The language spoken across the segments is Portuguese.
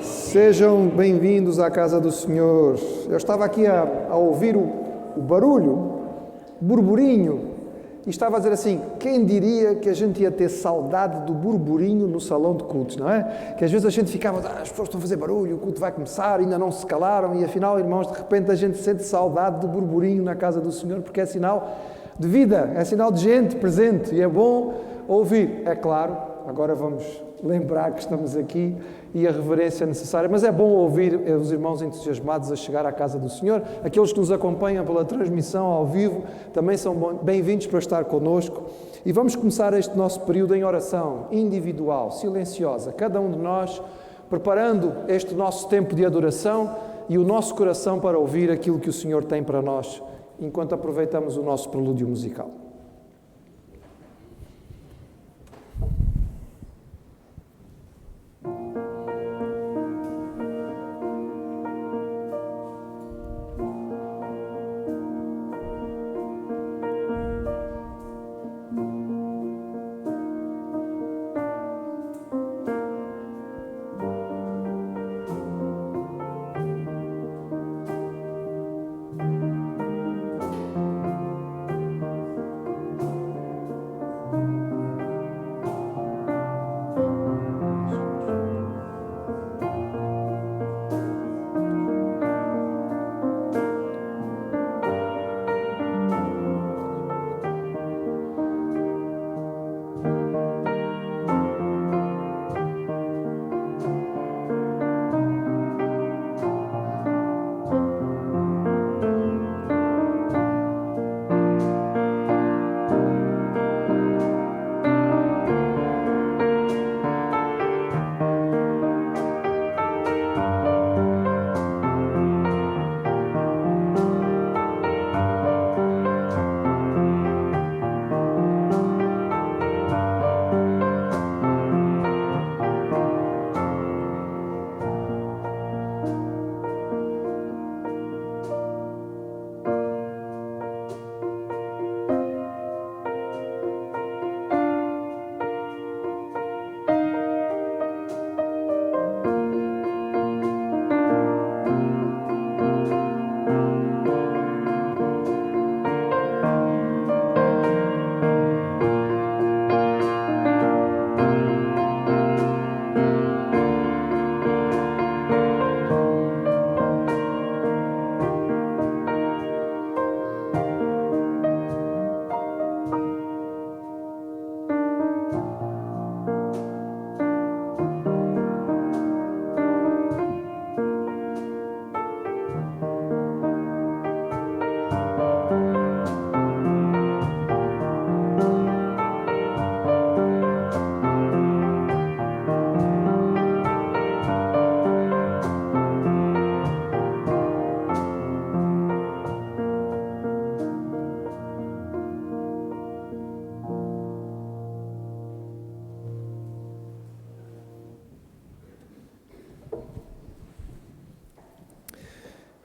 Sejam bem-vindos à casa do Senhor. Eu estava aqui a ouvir o barulho, o burburinho, e estava a dizer assim, quem diria que a gente ia ter saudade do burburinho no salão de cultos, não é? Que às vezes a gente ficava, as pessoas estão a fazer barulho, o culto vai começar, ainda não se calaram, e afinal, irmãos, de repente a gente sente saudade do burburinho na casa do Senhor, porque é sinal de vida, é sinal de gente presente, e é bom ouvir. É claro, agora vamos lembrar que estamos aqui e a reverência necessária, mas é bom ouvir os irmãos entusiasmados a chegar à casa do Senhor. Aqueles que nos acompanham pela transmissão ao vivo também são bem-vindos para estar connosco. E vamos começar este nosso período em oração individual, silenciosa, cada um de nós preparando este nosso tempo de adoração e o nosso coração para ouvir aquilo que o Senhor tem para nós, enquanto aproveitamos o nosso prelúdio musical.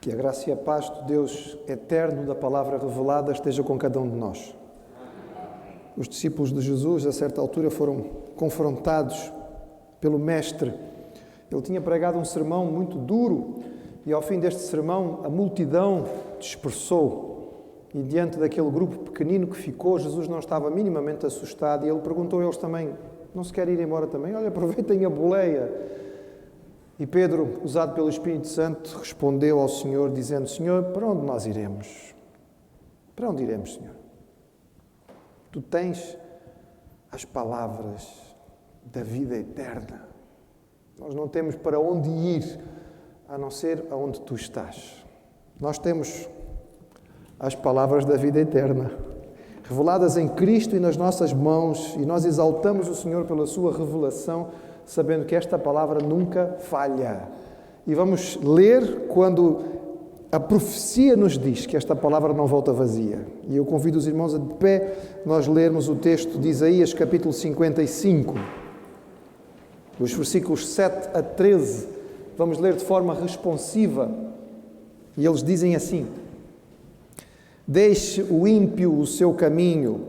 Que a graça e a paz do Deus eterno da palavra revelada esteja com cada um de nós. Os discípulos de Jesus, a certa altura, foram confrontados pelo Mestre. Ele tinha pregado um sermão muito duro e, ao fim deste sermão, a multidão dispersou. E, diante daquele grupo pequenino que ficou, Jesus não estava minimamente assustado e ele perguntou a eles também, não se querem ir embora também? Olha, aproveitem a boleia. E Pedro, usado pelo Espírito Santo, respondeu ao Senhor, dizendo, Senhor, para onde nós iremos? Para onde iremos, Senhor? Tu tens as palavras da vida eterna. Nós não temos para onde ir, a não ser aonde Tu estás. Nós temos as palavras da vida eterna, reveladas em Cristo e nas nossas mãos, e nós exaltamos o Senhor pela Sua revelação, sabendo que esta palavra nunca falha. E vamos ler quando A profecia nos diz que esta palavra não volta vazia. E eu convido os irmãos a de pé nós lermos o texto de Isaías, capítulo 55, os versículos 7 a 13. Vamos ler de forma responsiva. E eles dizem assim: Deixe o ímpio o seu caminho,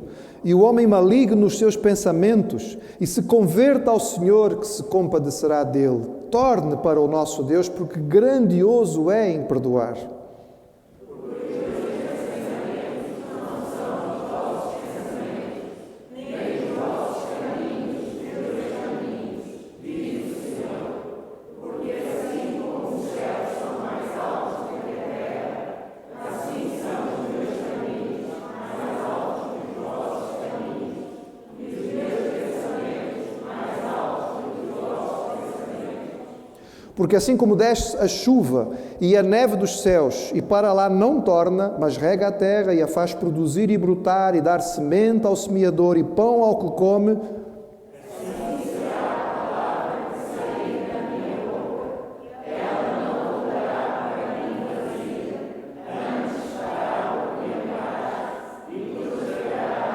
e o homem maligno os seus pensamentos, e se converta ao Senhor, que se compadecerá dele. Torne para o nosso Deus, porque grandioso é em perdoar. Porque assim como desce a chuva e a neve dos céus, e para lá não torna, mas rega a terra e a faz produzir e brotar, e dar semente ao semeador e pão ao que come, assim será a palavra que sair da minha boca. Ela não voltará para mim vazia, antes fará o que amará e prosperará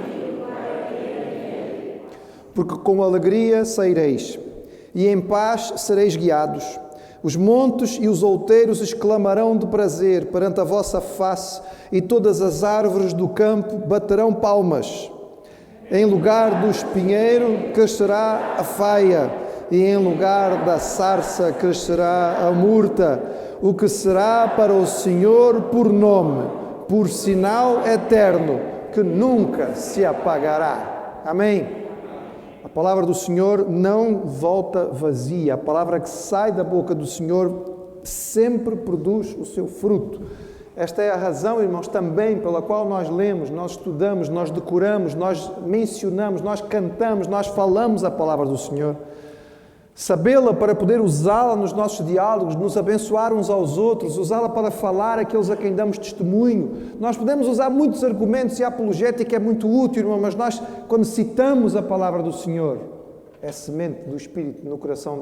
naquilo para que ele. Porque com alegria saireis, e em paz sereis guiados. Os montes e os outeiros exclamarão de prazer perante a vossa face, e todas as árvores do campo baterão palmas. Em lugar do espinheiro crescerá a faia, e em lugar da sarça crescerá a murta, o que será para o Senhor por nome, por sinal eterno, que nunca se apagará. Amém? A palavra do Senhor não volta vazia. A palavra que sai da boca do Senhor sempre produz o seu fruto. Esta é a razão, irmãos, também pela qual nós lemos, nós estudamos, nós decoramos, nós mencionamos, nós cantamos, nós falamos a palavra do Senhor. Sabê-la para poder usá-la nos nossos diálogos, nos abençoar uns aos outros, usá-la para falar àqueles a quem damos testemunho. Nós podemos usar muitos argumentos e a apologética é muito útil, irmão, mas nós, quando citamos a palavra do Senhor, é semente do Espírito no coração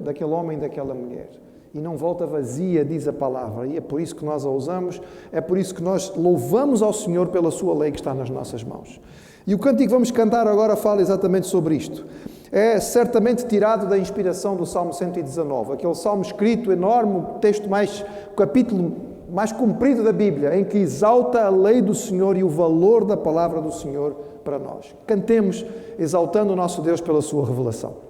daquele homem e daquela mulher. E não volta vazia, diz a palavra. E é por isso que nós a usamos, é por isso que nós louvamos ao Senhor pela sua lei que está nas nossas mãos. E o cântico que vamos cantar agora fala exatamente sobre isto. É certamente tirado da inspiração do Salmo 119, aquele salmo escrito enorme, o capítulo mais comprido da Bíblia, em que exalta a lei do Senhor e o valor da palavra do Senhor para nós. Cantemos exaltando o nosso Deus pela sua revelação.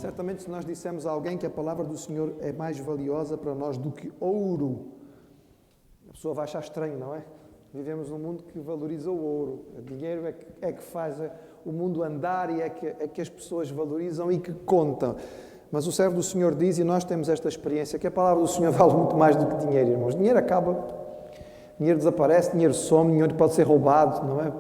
Certamente, se nós dissermos a alguém que a palavra do Senhor é mais valiosa para nós do que ouro, a pessoa vai achar estranho, não é? Vivemos num mundo que valoriza o ouro. O dinheiro é que faz o mundo andar e é que as pessoas valorizam e que contam. Mas o servo do Senhor diz, e nós temos esta experiência, que a palavra do Senhor vale muito mais do que dinheiro, irmãos. Dinheiro acaba, dinheiro desaparece, dinheiro some, dinheiro pode ser roubado, não é?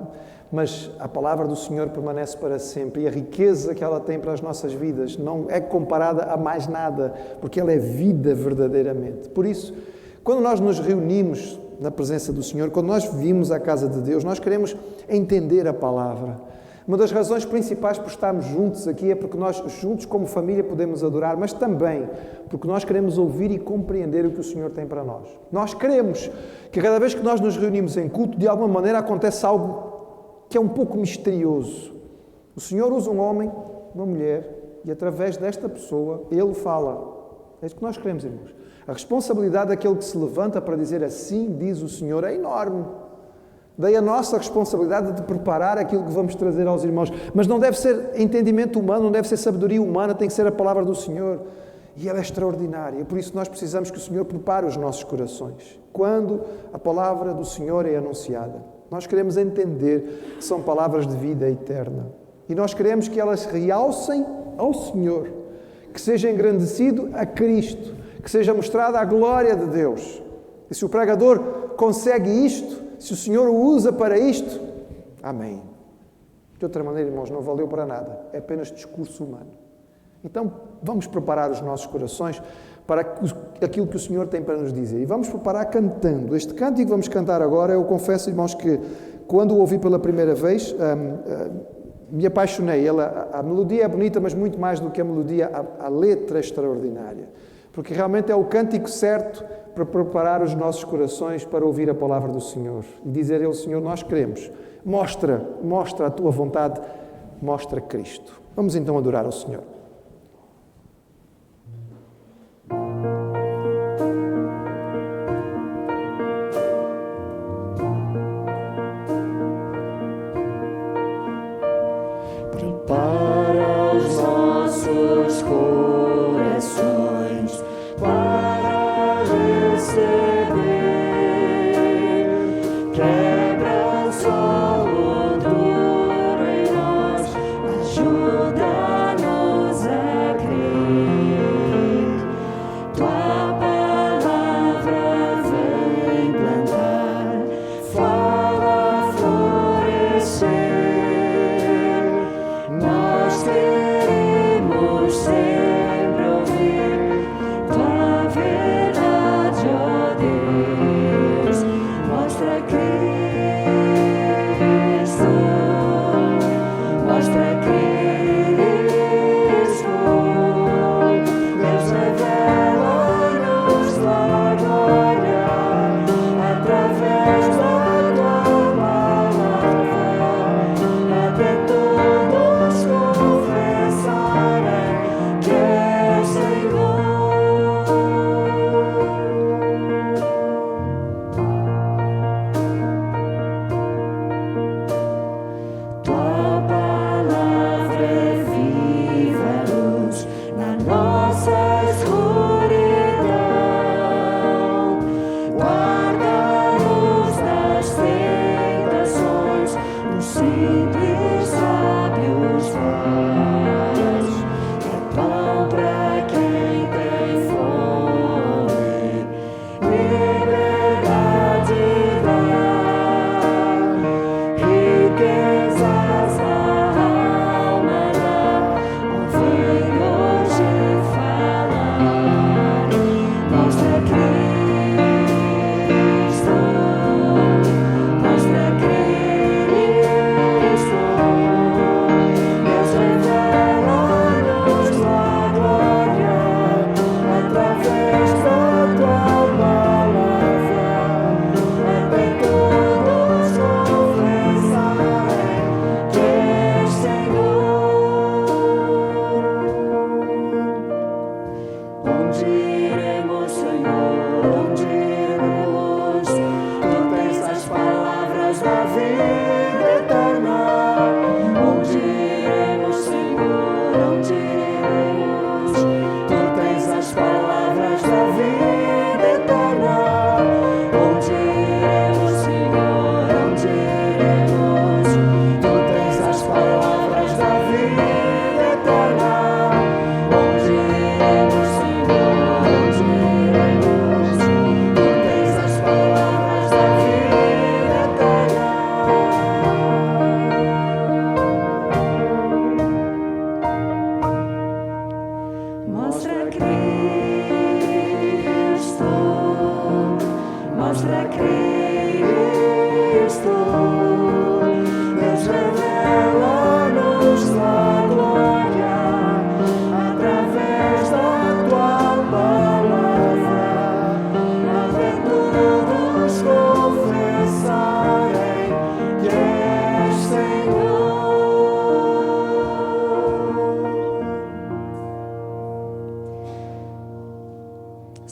Mas a palavra do Senhor permanece para sempre e a riqueza que ela tem para as nossas vidas não é comparada a mais nada, porque ela é vida verdadeiramente. Por isso, quando nós nos reunimos na presença do Senhor, quando nós vimos a casa de Deus, nós queremos entender a palavra. Uma das razões principais por estarmos juntos aqui é porque nós juntos como família podemos adorar, mas também porque nós queremos ouvir e compreender o que o Senhor tem para nós. Nós queremos que cada vez que nós nos reunimos em culto, de alguma maneira acontece algo que é um pouco misterioso. O Senhor usa um homem, uma mulher, e através desta pessoa, Ele fala. É isso que nós queremos, irmãos. A responsabilidade daquele que se levanta para dizer assim diz o Senhor é enorme. Daí a nossa responsabilidade de preparar aquilo que vamos trazer aos irmãos. Mas não deve ser entendimento humano, não deve ser sabedoria humana, tem que ser a palavra do Senhor. E ela é extraordinária. Por isso nós precisamos que o Senhor prepare os nossos corações. Quando a palavra do Senhor é anunciada, nós queremos entender que são palavras de vida eterna. E nós queremos que elas realcem ao Senhor, que seja engrandecido a Cristo, que seja mostrada a glória de Deus. E se o pregador consegue isto, se o Senhor o usa para isto, amém. De outra maneira, irmãos, não valeu para nada. É apenas discurso humano. Então, vamos preparar os nossos corações para aquilo que o Senhor tem para nos dizer. E vamos preparar cantando. Este cântico que vamos cantar agora, eu confesso, irmãos, que quando o ouvi pela primeira vez, me apaixonei. A melodia é bonita, mas muito mais do que a melodia, a letra é extraordinária. Porque realmente é o cântico certo para preparar os nossos corações para ouvir a palavra do Senhor. E dizer a Ele, Senhor, nós queremos. Mostra a Tua vontade, mostra Cristo. Vamos então adorar ao Senhor. Prepara os nossos corações para receber. Quebra o solo duro em nós, ajuda-nos a crer. Tua palavra vem plantar, fala florescer. Nós queremos ser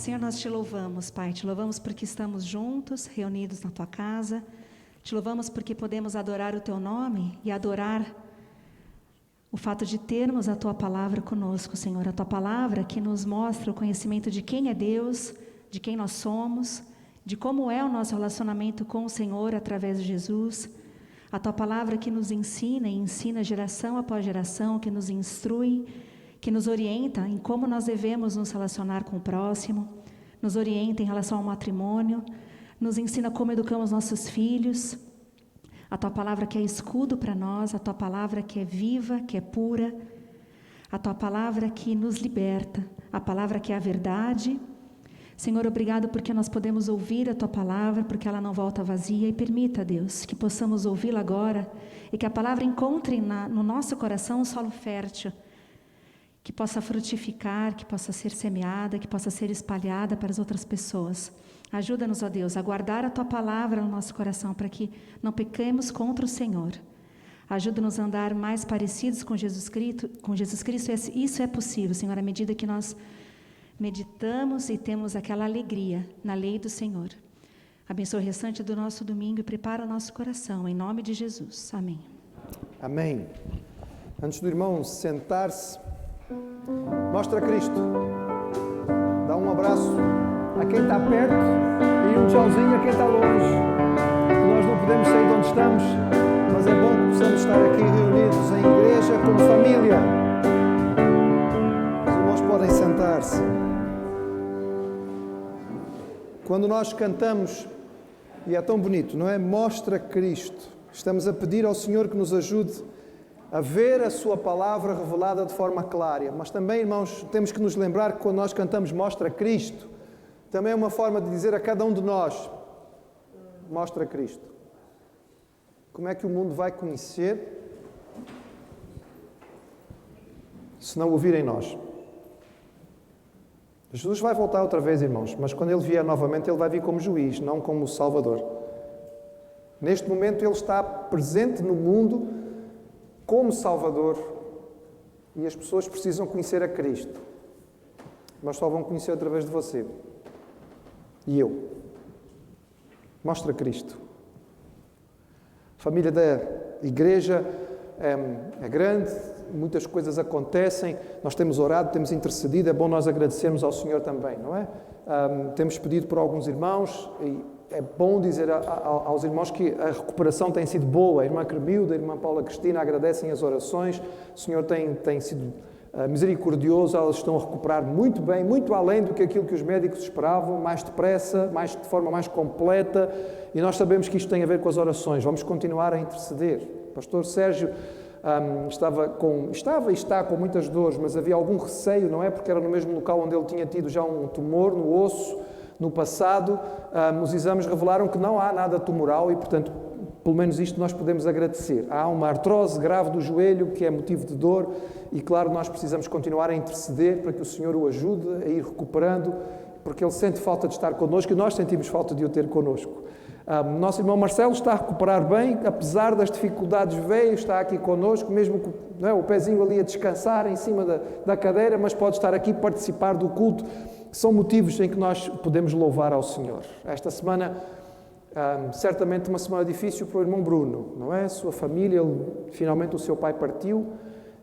Senhor, nós te louvamos, Pai. Te louvamos porque estamos juntos, reunidos na tua casa. Te louvamos porque podemos adorar o teu nome e adorar o fato de termos a tua palavra conosco, Senhor. A tua palavra que nos mostra o conhecimento de quem é Deus, de quem nós somos, de como é o nosso relacionamento com o Senhor através de Jesus. A tua palavra que nos ensina e ensina geração após geração, que nos instrui, que nos orienta em como nós devemos nos relacionar com o próximo, nos orienta em relação ao matrimônio, nos ensina como educamos nossos filhos. A tua palavra que é escudo para nós, a tua palavra que é viva, que é pura, a tua palavra que nos liberta, a palavra que é a verdade. Senhor, obrigado porque nós podemos ouvir a tua palavra, porque ela não volta vazia, e permita, Deus, que possamos ouvi-la agora e que a palavra encontre no nosso coração um solo fértil, que possa frutificar, que possa ser semeada, que possa ser espalhada para as outras pessoas. Ajuda-nos, ó Deus, a guardar a tua palavra no nosso coração para que não pequemos contra o Senhor. Ajuda-nos a andar mais parecidos com Jesus Cristo. Isso é possível, Senhor, à medida que nós meditamos e temos aquela alegria na lei do Senhor. Abençoa o restante do nosso domingo e prepara o nosso coração, em nome de Jesus. Amém. Amém. Antes do irmão sentar-se, mostra Cristo. Dá um abraço a quem está perto e um tchauzinho a quem está longe. Nós não podemos sair de onde estamos, mas é bom que possamos estar aqui reunidos em igreja, como família. Os irmãos podem sentar-se. Quando nós cantamos, e é tão bonito, não é? Mostra Cristo. Estamos a pedir ao Senhor que nos ajude a ver a sua palavra revelada de forma clara. Mas também, irmãos, temos que nos lembrar que quando nós cantamos Mostra Cristo, também é uma forma de dizer a cada um de nós, mostra Cristo. Como é que o mundo vai conhecer se não o vir em nós? Jesus vai voltar outra vez, irmãos, mas quando Ele vier novamente, Ele vai vir como juiz, não como Salvador. Neste momento, Ele está presente no mundo como Salvador e as pessoas precisam conhecer a Cristo. Mas só vão conhecer através de você. E eu. Mostra Cristo. A família da igreja é grande, muitas coisas acontecem, nós temos orado, temos intercedido, é bom nós agradecermos ao Senhor também, não é? Temos pedido por alguns irmãos e é bom dizer aos irmãos que a recuperação tem sido boa. A irmã Cremilda, a irmã Paula Cristina agradecem as orações, o Senhor tem sido misericordioso, elas estão a recuperar muito bem, muito além do que aquilo que os médicos esperavam, mais depressa, de forma mais completa, e nós sabemos que isto tem a ver com as orações. Vamos continuar a interceder. O pastor Sérgio estava e está com muitas dores, mas havia algum receio, não é? Porque era no mesmo local onde ele tinha tido já um tumor no osso, no passado. Os exames revelaram que não há nada tumoral e, portanto, pelo menos isto nós podemos agradecer. Há uma artrose grave do joelho que é motivo de dor e, claro, nós precisamos continuar a interceder para que o Senhor o ajude a ir recuperando, porque ele sente falta de estar connosco e nós sentimos falta de o ter connosco. Nosso irmão Marcelo está a recuperar bem, apesar das dificuldades veio, está aqui connosco, mesmo com o pezinho ali a descansar em cima da cadeira, mas pode estar aqui participar do culto. São motivos em que nós podemos louvar ao Senhor. Esta semana, certamente uma semana difícil para o irmão Bruno, não é? Sua família, finalmente o seu pai partiu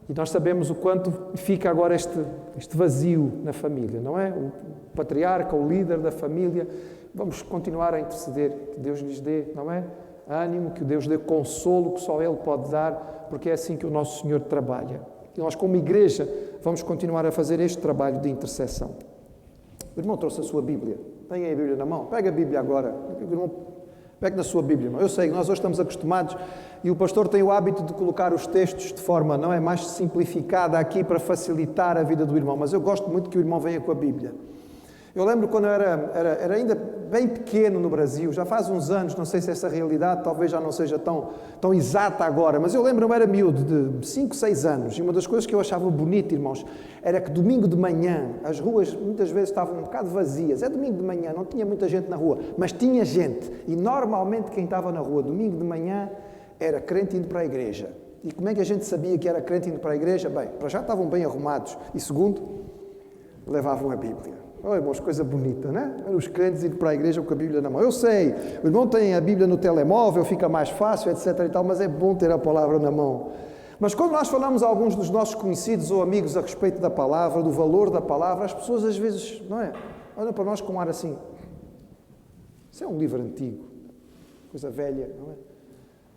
e nós sabemos o quanto fica agora este vazio na família, não é? O patriarca, o líder da família. Vamos continuar a interceder, que Deus lhes dê, não é? Ânimo, que Deus dê consolo, que só Ele pode dar, porque é assim que o nosso Senhor trabalha. E nós, como igreja, vamos continuar a fazer este trabalho de intercessão. O irmão trouxe a sua Bíblia. Tem aí a Bíblia na mão? Pega a Bíblia agora. O irmão, pegue na sua Bíblia, irmão. Eu sei que nós hoje estamos acostumados e o pastor tem o hábito de colocar os textos de forma, não é, mais simplificada aqui para facilitar a vida do irmão, mas eu gosto muito que o irmão venha com a Bíblia. Eu lembro quando eu era ainda bem pequeno no Brasil, já faz uns anos, não sei se essa realidade talvez já não seja tão exata agora, mas eu lembro, eu era miúdo, de 5, 6 anos, e uma das coisas que eu achava bonito, irmãos, era que domingo de manhã, as ruas muitas vezes estavam um bocado vazias, é domingo de manhã, não tinha muita gente na rua, mas tinha gente, e normalmente quem estava na rua domingo de manhã era crente indo para a igreja. E como é que a gente sabia que era crente indo para a igreja? Bem, para já estavam bem arrumados, e segundo, levavam a Bíblia. Oh, irmãos, coisa bonita, né? Os crentes indo para a igreja com a Bíblia na mão. Eu sei, o irmão tem a Bíblia no telemóvel, fica mais fácil, etc. e tal, mas é bom ter a palavra na mão. Mas quando nós falamos a alguns dos nossos conhecidos ou amigos a respeito da palavra, do valor da palavra, as pessoas às vezes, não é? Olham para nós com um ar assim. Isso é um livro antigo, coisa velha, não é?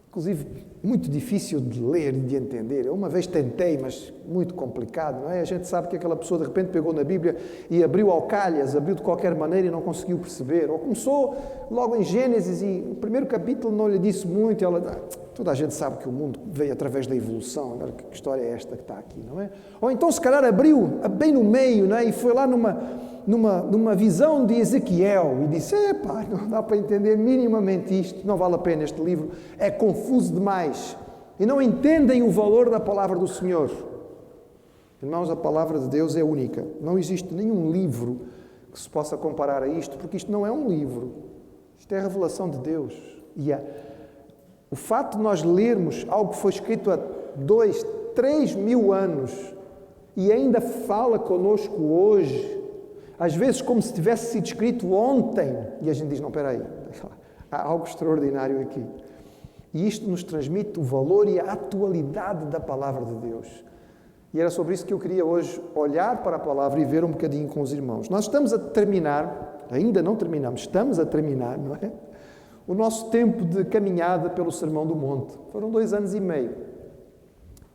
Inclusive, muito difícil de ler e de entender. Eu uma vez tentei, mas muito complicado, não é? A gente sabe que aquela pessoa de repente pegou na Bíblia e abriu ao calhas, abriu de qualquer maneira e não conseguiu perceber. Ou começou logo em Gênesis e o primeiro capítulo não lhe disse muito e ela... Toda a gente sabe que o mundo veio através da evolução. Agora, que história é esta que está aqui, não é? Ou então, se calhar, abriu bem no meio, não é? E foi lá numa visão de Ezequiel e disse, epá, não dá para entender minimamente isto, não vale a pena este livro, é confuso demais. E não entendem o valor da palavra do Senhor. Irmãos, a palavra de Deus é única. Não existe nenhum livro que se possa comparar a isto, porque isto não é um livro. Isto é a revelação de Deus. E o fato de nós lermos algo que foi escrito há 2, 3 mil anos e ainda fala connosco hoje, às vezes como se tivesse sido escrito ontem, e a gente diz, não, espera aí, há algo extraordinário aqui. E isto nos transmite o valor e a atualidade da palavra de Deus. E era sobre isso que eu queria hoje olhar para a palavra e ver um bocadinho com os irmãos. Nós estamos a terminar, ainda não terminamos, estamos a terminar, não é? O nosso tempo de caminhada pelo Sermão do Monte. Foram 2 anos e meio.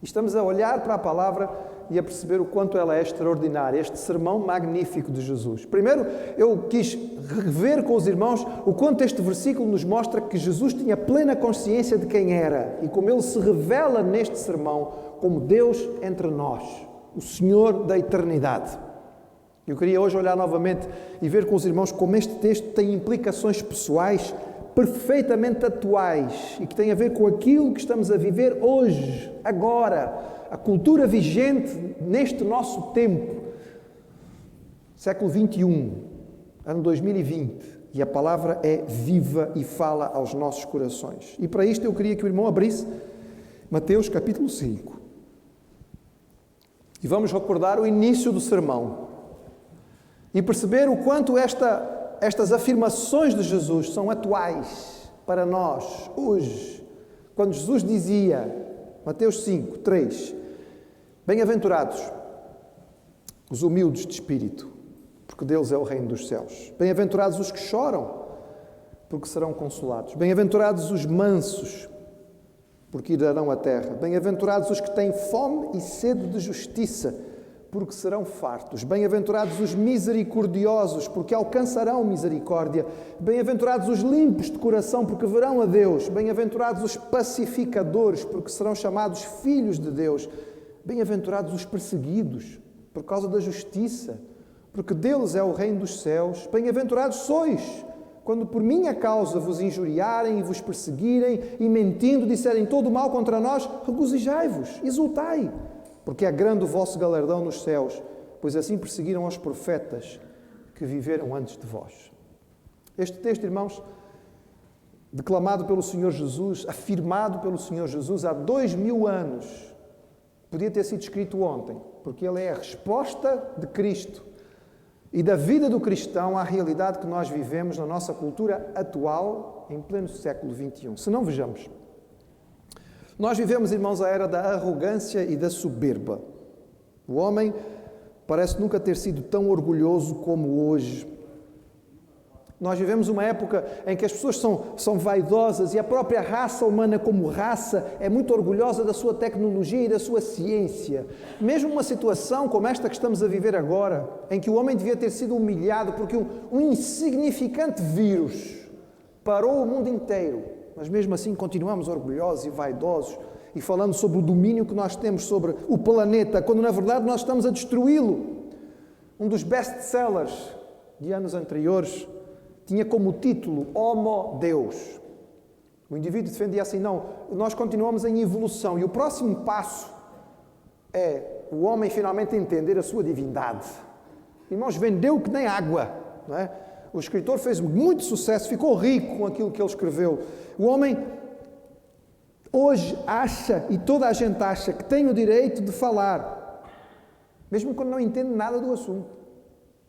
E estamos a olhar para a palavra e a perceber o quanto ela é extraordinária, este sermão magnífico de Jesus. Primeiro, eu quis rever com os irmãos o quanto este versículo nos mostra que Jesus tinha plena consciência de quem era e como ele se revela neste sermão como Deus entre nós, o Senhor da eternidade. Eu queria hoje olhar novamente e ver com os irmãos como este texto tem implicações pessoais perfeitamente atuais e que têm a ver com aquilo que estamos a viver hoje, agora, a cultura vigente neste nosso tempo, século XXI, ano 2020, e a palavra é viva e fala aos nossos corações. E para isto eu queria que o irmão abrisse Mateus capítulo 5. E vamos recordar o início do sermão e perceber o quanto estas afirmações de Jesus são atuais para nós, hoje. Quando Jesus dizia, Mateus 5, 3, bem-aventurados os humildes de espírito, porque deles é o reino dos céus. Bem-aventurados os que choram, porque serão consolados. Bem-aventurados os mansos, porque herdarão a terra. Bem-aventurados os que têm fome e sede de justiça, porque serão fartos. Bem-aventurados os misericordiosos, porque alcançarão misericórdia. Bem-aventurados os limpos de coração, porque verão a Deus. Bem-aventurados os pacificadores, porque serão chamados filhos de Deus. Bem-aventurados os perseguidos, por causa da justiça, porque deles é o reino dos céus. Bem-aventurados sois, quando por minha causa vos injuriarem e vos perseguirem e mentindo disserem todo mal contra nós, regozijai-vos, exultai, porque é grande o vosso galardão nos céus, pois assim perseguiram os profetas que viveram antes de vós. Este texto, irmãos, declamado pelo Senhor Jesus, afirmado pelo Senhor Jesus há 2000 anos, podia ter sido escrito ontem, porque ele é a resposta de Cristo e da vida do cristão à realidade que nós vivemos na nossa cultura atual, em pleno século XXI. Se não, vejamos. Nós vivemos, irmãos, a era da arrogância e da soberba. O homem parece nunca ter sido tão orgulhoso como hoje. Nós vivemos uma época em que as pessoas são vaidosas e a própria raça humana como raça é muito orgulhosa da sua tecnologia e da sua ciência. Mesmo uma situação como esta que estamos a viver agora, em que o homem devia ter sido humilhado porque um insignificante vírus parou o mundo inteiro, mas mesmo assim continuamos orgulhosos e vaidosos e falando sobre o domínio que nós temos sobre o planeta, quando na verdade nós estamos a destruí-lo. Um dos best-sellers de anos anteriores tinha como título Homo Deus. O indivíduo defendia assim, não, nós continuamos em evolução e o próximo passo é o homem finalmente entender a sua divindade. Irmãos, vendeu que nem água, não é? O escritor fez muito sucesso, ficou rico com aquilo que ele escreveu. O homem hoje acha, e toda a gente acha, que tem o direito de falar, mesmo quando não entende nada do assunto.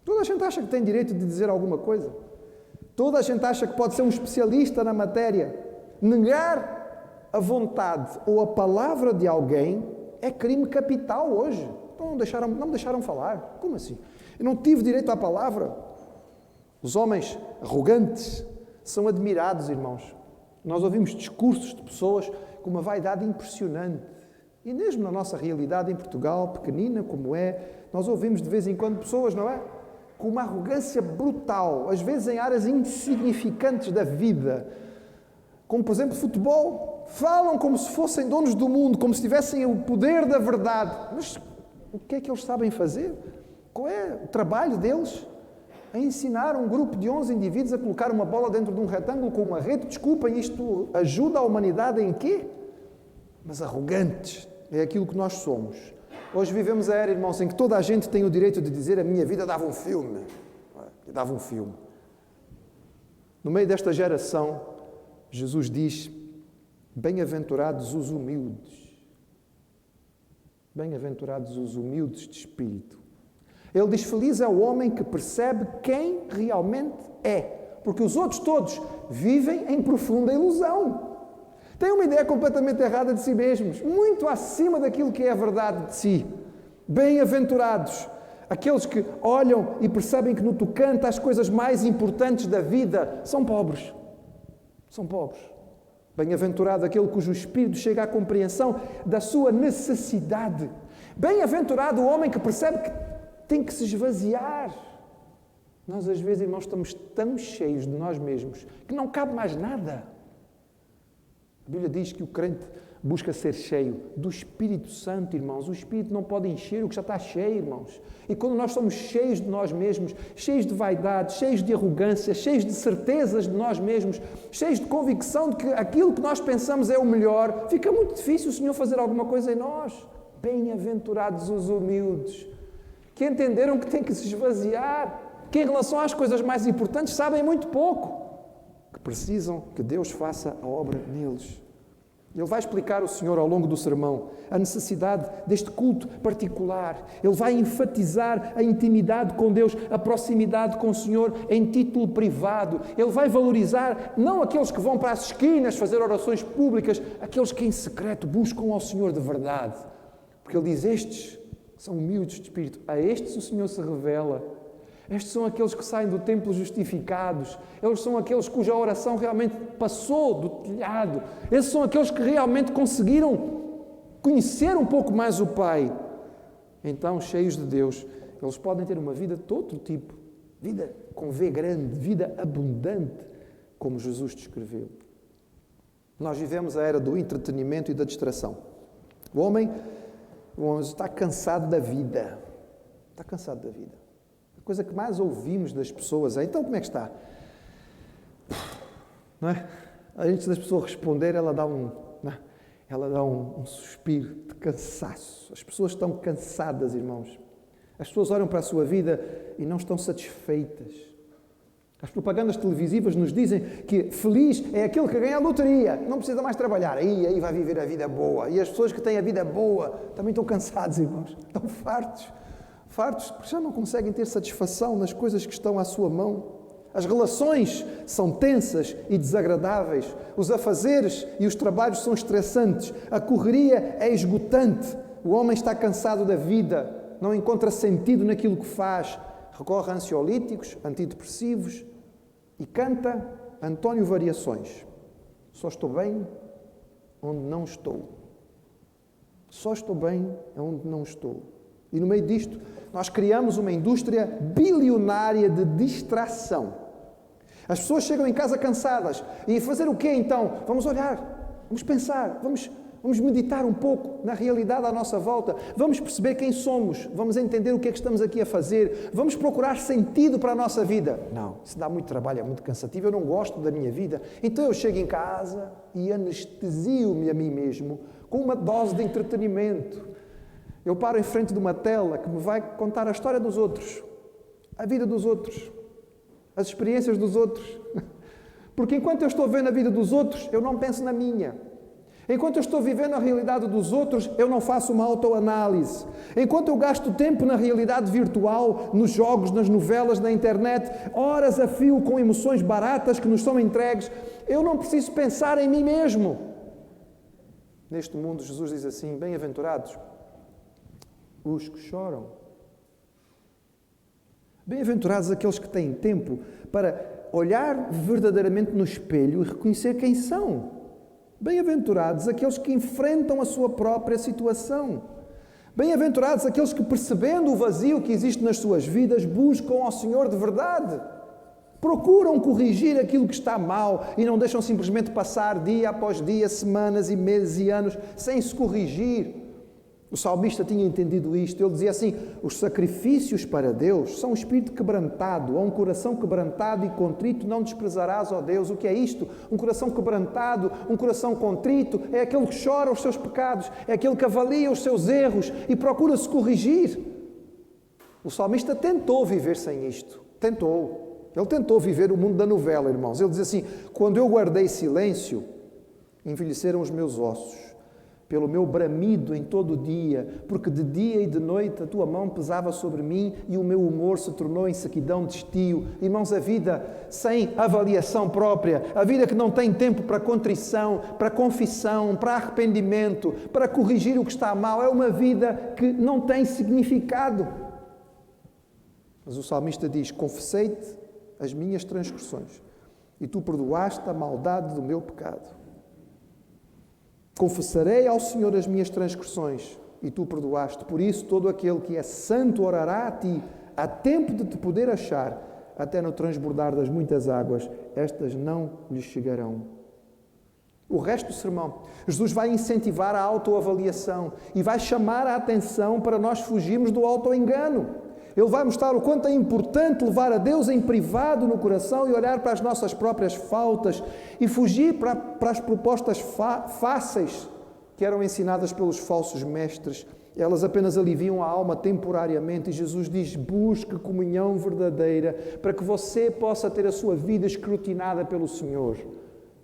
Toda a gente acha que tem direito de dizer alguma coisa. Toda a gente acha que pode ser um especialista na matéria. Negar a vontade ou a palavra de alguém é crime capital hoje. Então não me deixaram falar. Como assim? Eu não tive direito à palavra. Os homens arrogantes são admirados, irmãos. Nós ouvimos discursos de pessoas com uma vaidade impressionante. E mesmo na nossa realidade em Portugal, pequenina como é, nós ouvimos de vez em quando pessoas, não é? Com uma arrogância brutal, às vezes em áreas insignificantes da vida. Como, por exemplo, futebol. Falam como se fossem donos do mundo, como se tivessem o poder da verdade. Mas o que é que eles sabem fazer? Qual é o trabalho deles? A ensinar um grupo de 11 indivíduos a colocar uma bola dentro de um retângulo com uma rede. Desculpem, isto ajuda a humanidade em quê? Mas arrogantes é aquilo que nós somos. Hoje vivemos a era, irmãos, em que toda a gente tem o direito de dizer a minha vida dava um filme. Dava um filme. No meio desta geração, Jesus diz, bem-aventurados os humildes. Bem-aventurados os humildes de espírito. Ele diz, feliz é o homem que percebe quem realmente é. Porque os outros todos vivem em profunda ilusão. Têm uma ideia completamente errada de si mesmos, muito acima daquilo que é a verdade de si. Bem-aventurados, aqueles que olham e percebem que no tocante às coisas mais importantes da vida, são pobres. São pobres. Bem-aventurado aquele cujo espírito chega à compreensão da sua necessidade. Bem-aventurado o homem que percebe que tem que se esvaziar. Nós às vezes, irmãos, estamos tão cheios de nós mesmos que não cabe mais nada. A Bíblia diz que o crente busca ser cheio do Espírito Santo, irmãos. O Espírito não pode encher o que já está cheio, irmãos. E quando nós somos cheios de nós mesmos, cheios de vaidade, cheios de arrogância, cheios de certezas de nós mesmos, cheios de convicção de que aquilo que nós pensamos é o melhor, fica muito difícil o Senhor fazer alguma coisa em nós. Bem-aventurados os humildes, que entenderam que têm que se esvaziar, que em relação às coisas mais importantes sabem muito pouco, que precisam que Deus faça a obra neles. Ele vai explicar ao Senhor ao longo do sermão a necessidade deste culto particular. Ele vai enfatizar a intimidade com Deus, a proximidade com o Senhor em título privado. Ele vai valorizar não aqueles que vão para as esquinas fazer orações públicas, aqueles que em secreto buscam ao Senhor de verdade. Porque ele diz, estes são humildes de espírito, a estes o Senhor se revela. Estes são aqueles que saem do templo justificados. Eles são aqueles cuja oração realmente passou do telhado. Esses são aqueles que realmente conseguiram conhecer um pouco mais o Pai. Então, cheios de Deus, eles podem ter uma vida de outro tipo. Vida com V grande, vida abundante, como Jesus descreveu. Nós vivemos a era do entretenimento e da distração. O homem está cansado da vida. Está cansado da vida. A coisa que mais ouvimos das pessoas é, então como é que está? Não é? Antes das pessoas responder, ela dá um suspiro de cansaço. As pessoas estão cansadas, irmãos. As pessoas olham para a sua vida e não estão satisfeitas. As propagandas televisivas nos dizem que feliz é aquele que ganha a loteria, não precisa mais trabalhar, aí vai viver a vida boa. E as pessoas que têm a vida boa também estão cansadas, irmãos. Estão fartos, porque já não conseguem ter satisfação nas coisas que estão à sua mão. As relações são tensas e desagradáveis. Os afazeres e os trabalhos são estressantes. A correria é esgotante. O homem está cansado da vida, não encontra sentido naquilo que faz. Recorre a ansiolíticos, antidepressivos e canta António Variações. Só estou bem onde não estou. Só estou bem onde não estou. E no meio disto, nós criamos uma indústria bilionária de distração. As pessoas chegam em casa cansadas. E fazer o quê então? Vamos olhar, vamos pensar, vamos meditar um pouco na realidade à nossa volta. Vamos perceber quem somos. Vamos entender o que é que estamos aqui a fazer. Vamos procurar sentido para a nossa vida. Não, isso dá muito trabalho, é muito cansativo. Eu não gosto da minha vida. Então eu chego em casa e anestesio-me a mim mesmo com uma dose de entretenimento. Eu paro em frente de uma tela que me vai contar a história dos outros, a vida dos outros, as experiências dos outros. Porque enquanto eu estou vendo a vida dos outros, eu não penso na minha. Enquanto eu estou vivendo a realidade dos outros, eu não faço uma autoanálise. Enquanto eu gasto tempo na realidade virtual, nos jogos, nas novelas, na internet, horas a fio com emoções baratas que nos são entregues, eu não preciso pensar em mim mesmo. Neste mundo, Jesus diz assim, bem-aventurados os que choram. Bem-aventurados aqueles que têm tempo para olhar verdadeiramente no espelho e reconhecer quem são. Bem-aventurados aqueles que enfrentam a sua própria situação. Bem-aventurados aqueles que, percebendo o vazio que existe nas suas vidas, buscam ao Senhor de verdade. Procuram corrigir aquilo que está mal e não deixam simplesmente passar dia após dia, semanas e meses e anos sem se corrigir. O salmista tinha entendido isto. Ele dizia assim, os sacrifícios para Deus são um espírito quebrantado, a um coração quebrantado e contrito não desprezarás, ó Deus. O que é isto? Um coração quebrantado, um coração contrito, é aquele que chora os seus pecados, é aquele que avalia os seus erros e procura se corrigir. O salmista tentou viver sem isto, tentou. Ele tentou viver o mundo da novela, irmãos. Ele diz assim, quando eu guardei silêncio, envelheceram os meus ossos. Pelo meu bramido em todo o dia, porque de dia e de noite a tua mão pesava sobre mim e o meu humor se tornou em sequidão de estio. Irmãos, a vida sem avaliação própria, a vida que não tem tempo para contrição, para confissão, para arrependimento, para corrigir o que está mal, é uma vida que não tem significado. Mas o salmista diz, confessei-te as minhas transgressões e tu perdoaste a maldade do meu pecado. Confessarei ao Senhor as minhas transgressões e tu perdoaste. Por isso, todo aquele que é santo orará a ti, há tempo de te poder achar, até no transbordar das muitas águas, estas não lhes chegarão. O resto do sermão, Jesus vai incentivar a autoavaliação e vai chamar a atenção para nós fugirmos do autoengano. Ele vai mostrar o quanto é importante levar a Deus em privado no coração e olhar para as nossas próprias faltas e fugir para as propostas fáceis que eram ensinadas pelos falsos mestres. Elas apenas aliviam a alma temporariamente e Jesus diz, busque comunhão verdadeira para que você possa ter a sua vida escrutinada pelo Senhor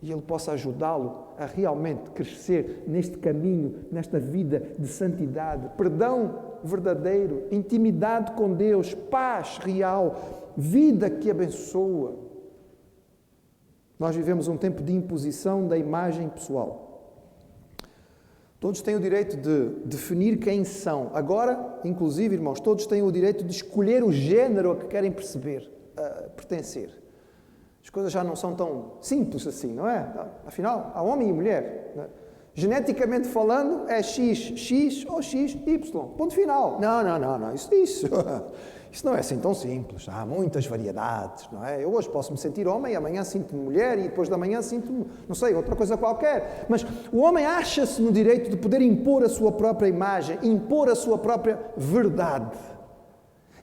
e Ele possa ajudá-lo a realmente crescer neste caminho, nesta vida de santidade, perdão verdadeiro, intimidade com Deus, paz real, vida que abençoa. Nós vivemos um tempo de imposição da imagem pessoal. Todos têm o direito de definir quem são. Agora, inclusive, irmãos, todos têm o direito de escolher o género a que querem pertencer. As coisas já não são tão simples assim, não é? Afinal, há homem e mulher, não é? Geneticamente falando, é X ou XY. Ponto final. Não. Isso não é assim tão simples. Há muitas variedades, não é? Eu hoje posso me sentir homem, amanhã sinto-me mulher e depois da manhã sinto-me, não sei, outra coisa qualquer. Mas o homem acha-se no direito de poder impor a sua própria imagem, impor a sua própria verdade.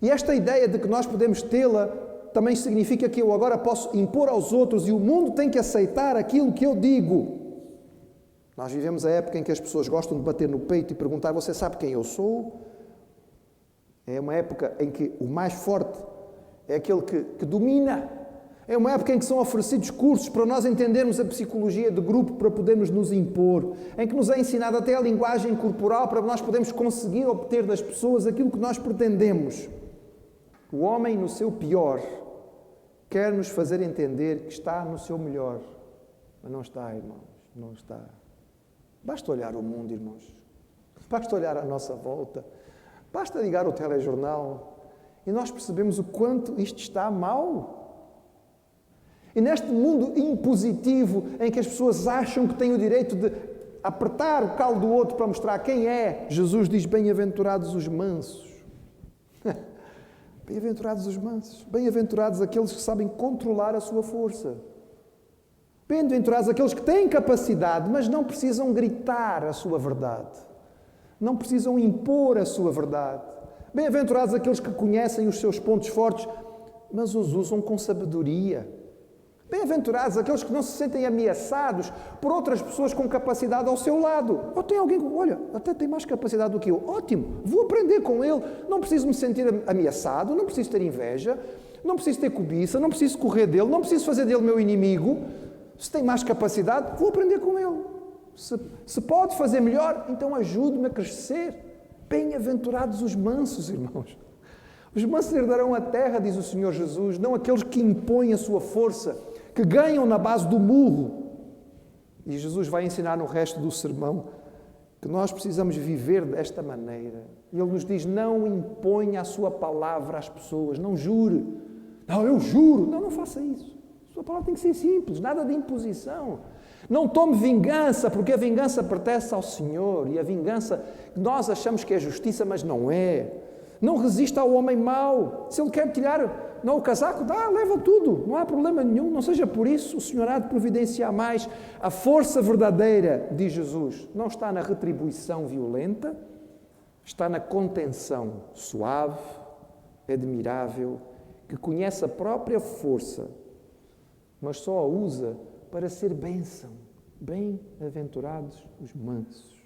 E esta ideia de que nós podemos tê-la também significa que eu agora posso impor aos outros e o mundo tem que aceitar aquilo que eu digo. Nós vivemos a época em que as pessoas gostam de bater no peito e perguntar, você sabe quem eu sou? É uma época em que o mais forte é aquele que domina. É uma época em que são oferecidos cursos para nós entendermos a psicologia de grupo, para podermos nos impor, em que nos é ensinado até a linguagem corporal para nós podermos conseguir obter das pessoas aquilo que nós pretendemos. O homem, no seu pior, quer nos fazer entender que está no seu melhor. Mas não está, irmãos, não está. Basta olhar o mundo, irmãos. Basta olhar à nossa volta. Basta ligar o telejornal e nós percebemos o quanto isto está mal. E neste mundo impositivo em que as pessoas acham que têm o direito de apertar o calo do outro para mostrar quem é, Jesus diz, bem-aventurados os mansos. Bem-aventurados os mansos. Bem-aventurados aqueles que sabem controlar a sua força. Bem-aventurados aqueles que têm capacidade, mas não precisam gritar a sua verdade. Não precisam impor a sua verdade. Bem-aventurados aqueles que conhecem os seus pontos fortes, mas os usam com sabedoria. Bem-aventurados aqueles que não se sentem ameaçados por outras pessoas com capacidade ao seu lado. Ou tem alguém que, olha, até tem mais capacidade do que eu. Ótimo, vou aprender com ele. Não preciso me sentir ameaçado, não preciso ter inveja, não preciso ter cobiça, não preciso correr dele, não preciso fazer dele meu inimigo. Se tem mais capacidade, vou aprender com ele. Se pode fazer melhor, então ajude-me a crescer. Bem-aventurados os mansos, irmãos. Os mansos herdarão a terra, diz o Senhor Jesus, não aqueles que impõem a sua força, que ganham na base do murro. E Jesus vai ensinar no resto do sermão que nós precisamos viver desta maneira. E Ele nos diz, não imponha a sua palavra às pessoas, não jure. Não, eu juro. Não faça isso. A sua palavra tem que ser simples, nada de imposição. Não tome vingança, porque a vingança pertence ao Senhor. E a vingança, nós achamos que é justiça, mas não é. Não resista ao homem mau. Se ele quer tirar o casaco, leva tudo. Não há problema nenhum. Não seja por isso, o Senhor há de providenciar mais. A força verdadeira, diz Jesus, não está na retribuição violenta, está na contenção suave, admirável, que conhece a própria força, mas só a usa para ser bênção. Bem-aventurados os mansos.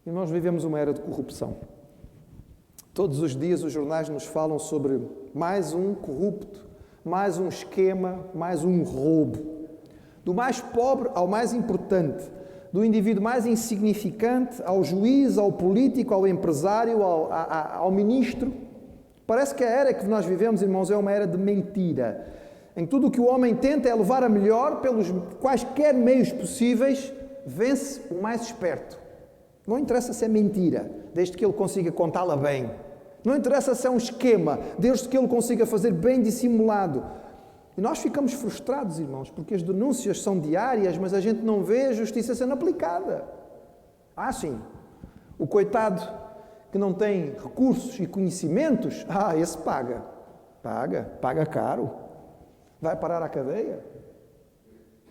E nós vivemos uma era de corrupção. Todos os dias os jornais nos falam sobre mais um corrupto, mais um esquema, mais um roubo. Do mais pobre ao mais importante, do indivíduo mais insignificante ao juiz, ao político, ao empresário, ao ministro. Parece que a era que nós vivemos, irmãos, é uma era de mentira. Em tudo o que o homem tenta é levar a melhor, pelos quaisquer meios possíveis, vence o mais esperto. Não interessa se é mentira, desde que ele consiga contá-la bem. Não interessa se é um esquema, desde que ele consiga fazer bem dissimulado. E nós ficamos frustrados, irmãos, porque as denúncias são diárias, mas a gente não vê a justiça sendo aplicada. Sim, o coitado que não tem recursos e conhecimentos, esse paga caro, vai parar à cadeia.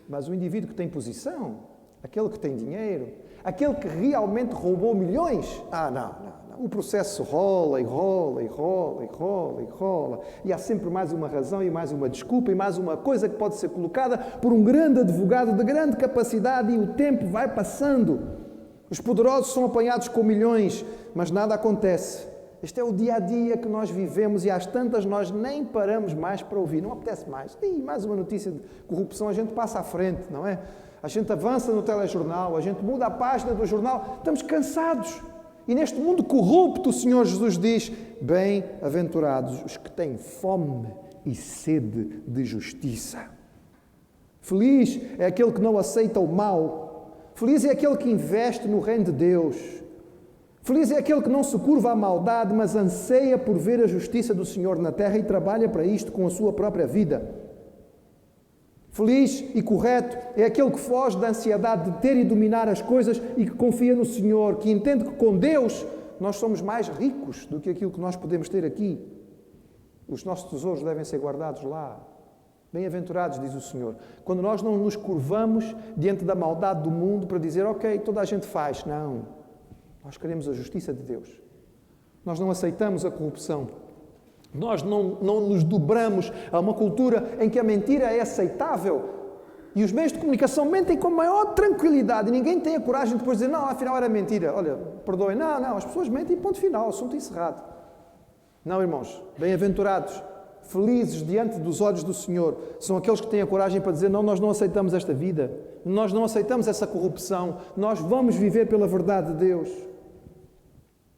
Mas o indivíduo que tem posição, aquele que tem dinheiro, aquele que realmente roubou milhões, não. O processo rola. E há sempre mais uma razão e mais uma desculpa e mais uma coisa que pode ser colocada por um grande advogado de grande capacidade e o tempo vai passando. Os poderosos são apanhados com milhões, mas nada acontece. Este é o dia-a-dia que nós vivemos e às tantas nós nem paramos mais para ouvir. Não apetece mais. Mais uma notícia de corrupção, a gente passa à frente, não é? A gente avança no telejornal, a gente muda a página do jornal. Estamos cansados. E neste mundo corrupto, o Senhor Jesus diz, bem-aventurados os que têm fome e sede de justiça. Feliz é aquele que não aceita o mal. Feliz é aquele que investe no reino de Deus. Feliz é aquele que não se curva à maldade, mas anseia por ver a justiça do Senhor na terra e trabalha para isto com a sua própria vida. Feliz e correto é aquele que foge da ansiedade de ter e dominar as coisas e que confia no Senhor, que entende que com Deus nós somos mais ricos do que aquilo que nós podemos ter aqui. Os nossos tesouros devem ser guardados lá. Bem-aventurados, diz o Senhor, quando nós não nos curvamos diante da maldade do mundo para dizer, ok, toda a gente faz. Não. Nós queremos a justiça de Deus. Nós não aceitamos a corrupção. Nós não nos dobramos a uma cultura em que a mentira é aceitável e os meios de comunicação mentem com maior tranquilidade e ninguém tem a coragem de depois dizer, não, afinal era mentira. Olha, perdoem. Não, as pessoas mentem, ponto final, assunto encerrado. Não, irmãos, bem-aventurados, felizes diante dos olhos do Senhor, são aqueles que têm a coragem para dizer, não, nós não aceitamos esta vida, nós não aceitamos essa corrupção, nós vamos viver pela verdade de Deus.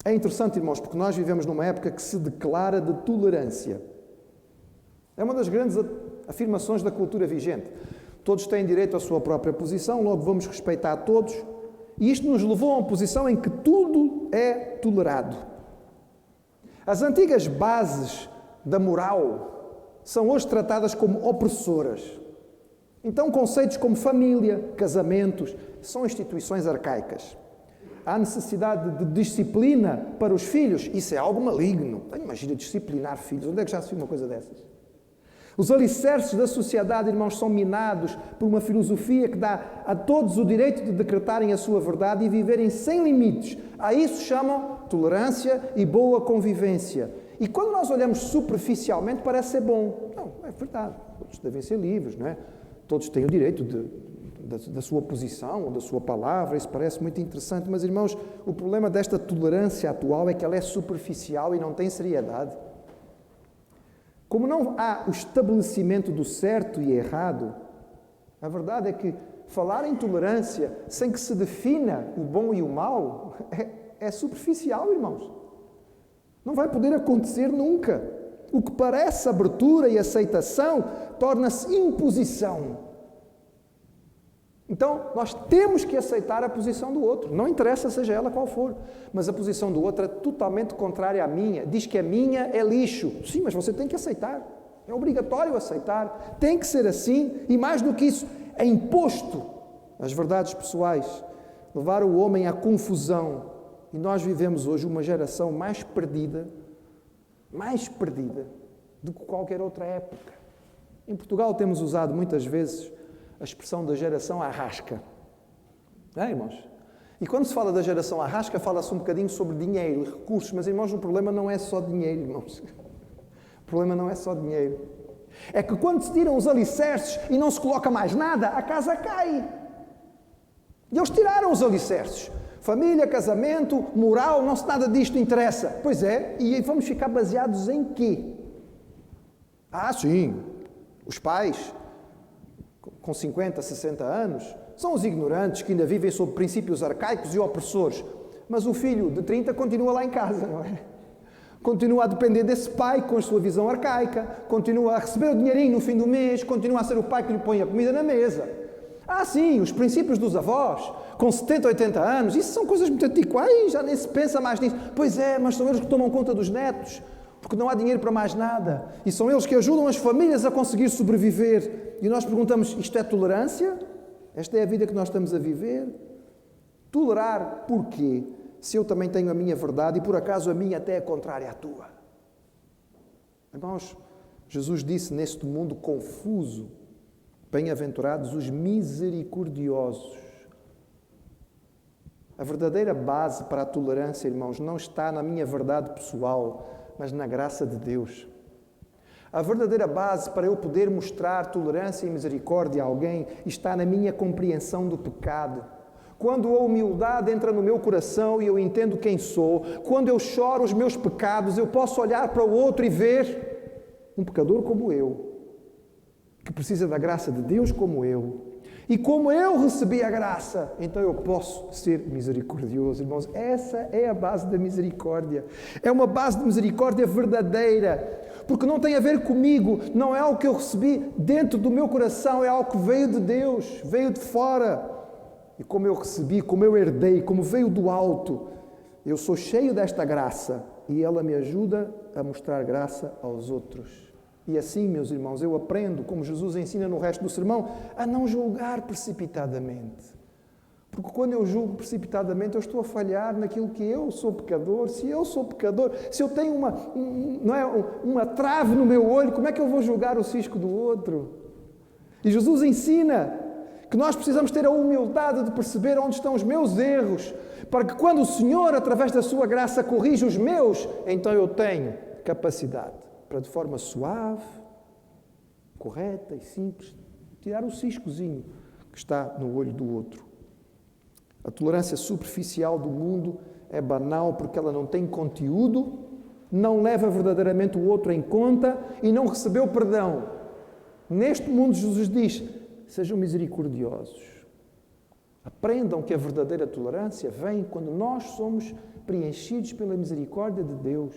É interessante, irmãos, porque nós vivemos numa época que se declara de tolerância. É uma das grandes afirmações da cultura vigente. Todos têm direito à sua própria posição, logo vamos respeitar todos. E isto nos levou a uma posição em que tudo é tolerado. As antigas bases da moral são hoje tratadas como opressoras. Então, conceitos como família, casamentos, são instituições arcaicas. Há necessidade de disciplina para os filhos. Isso é algo maligno. Imagina disciplinar filhos. Onde é que já se viu uma coisa dessas? Os alicerces da sociedade, irmãos, são minados por uma filosofia que dá a todos o direito de decretarem a sua verdade e viverem sem limites. A isso chamam tolerância e boa convivência. E quando nós olhamos superficialmente, parece ser bom. Não, é verdade. Todos devem ser livres, não é? Todos têm o direito da sua posição ou da sua palavra, isso parece muito interessante, mas, irmãos, o problema desta tolerância atual é que ela é superficial e não tem seriedade. Como não há o estabelecimento do certo e errado, a verdade é que falar em tolerância sem que se defina o bom e o mau é superficial, irmãos. Não vai poder acontecer nunca. O que parece abertura e aceitação torna-se imposição. Então, nós temos que aceitar a posição do outro. Não interessa seja ela qual for. Mas a posição do outro é totalmente contrária à minha. Diz que a minha é lixo. Sim, mas você tem que aceitar. É obrigatório aceitar. Tem que ser assim. E mais do que isso, é imposto as verdades pessoais. Levar o homem à confusão. E nós vivemos hoje uma geração mais perdida do que qualquer outra época. Em Portugal temos usado muitas vezes a expressão da geração arrasca. Irmãos? E quando se fala da geração arrasca, fala-se um bocadinho sobre dinheiro e recursos, mas, irmãos, o problema não é só dinheiro, irmãos. O problema não é só dinheiro. É que quando se tiram os alicerces e não se coloca mais nada, a casa cai. E eles tiraram os alicerces. Família, casamento, moral, nada disto interessa. Pois é, e vamos ficar baseados em quê? Sim, os pais com 50, 60 anos, são os ignorantes que ainda vivem sob princípios arcaicos e opressores. Mas o filho de 30 continua lá em casa, não é? Continua a depender desse pai com a sua visão arcaica, continua a receber o dinheirinho no fim do mês, continua a ser o pai que lhe põe a comida na mesa. Sim, os princípios dos avós, com 70, 80 anos, isso são coisas muito antiquadas, já nem se pensa mais nisso. Pois é, mas são eles que tomam conta dos netos, porque não há dinheiro para mais nada. E são eles que ajudam as famílias a conseguir sobreviver. E nós perguntamos, isto é tolerância? Esta é a vida que nós estamos a viver? Tolerar porquê? Se eu também tenho a minha verdade e por acaso a minha até é contrária à tua. Irmãos, Jesus disse neste mundo confuso, bem-aventurados os misericordiosos. A verdadeira base para a tolerância, irmãos, não está na minha verdade pessoal, mas na graça de Deus. A verdadeira base para eu poder mostrar tolerância e misericórdia a alguém está na minha compreensão do pecado. Quando a humildade entra no meu coração e eu entendo quem sou, quando eu choro os meus pecados, eu posso olhar para o outro e ver um pecador como eu, que precisa da graça de Deus como eu. E como eu recebi a graça, então eu posso ser misericordioso. Irmãos, essa é a base da misericórdia. É uma base de misericórdia verdadeira, porque não tem a ver comigo, não é algo que eu recebi dentro do meu coração, é algo que veio de Deus, veio de fora. E como eu recebi, como eu herdei, como veio do alto, eu sou cheio desta graça e ela me ajuda a mostrar graça aos outros. E assim, meus irmãos, eu aprendo, como Jesus ensina no resto do sermão, a não julgar precipitadamente. Porque quando eu julgo precipitadamente, eu estou a falhar naquilo que eu sou pecador. Se eu sou pecador, se eu tenho uma trave no meu olho, como é que eu vou julgar o cisco do outro? E Jesus ensina que nós precisamos ter a humildade de perceber onde estão os meus erros, para que quando o Senhor, através da sua graça, corrige os meus, então eu tenho capacidade para, de forma suave, correta e simples, tirar o ciscozinho que está no olho do outro. A tolerância superficial do mundo é banal porque ela não tem conteúdo, não leva verdadeiramente o outro em conta e não recebeu perdão. Neste mundo, Jesus diz, sejam misericordiosos. Aprendam que a verdadeira tolerância vem quando nós somos preenchidos pela misericórdia de Deus.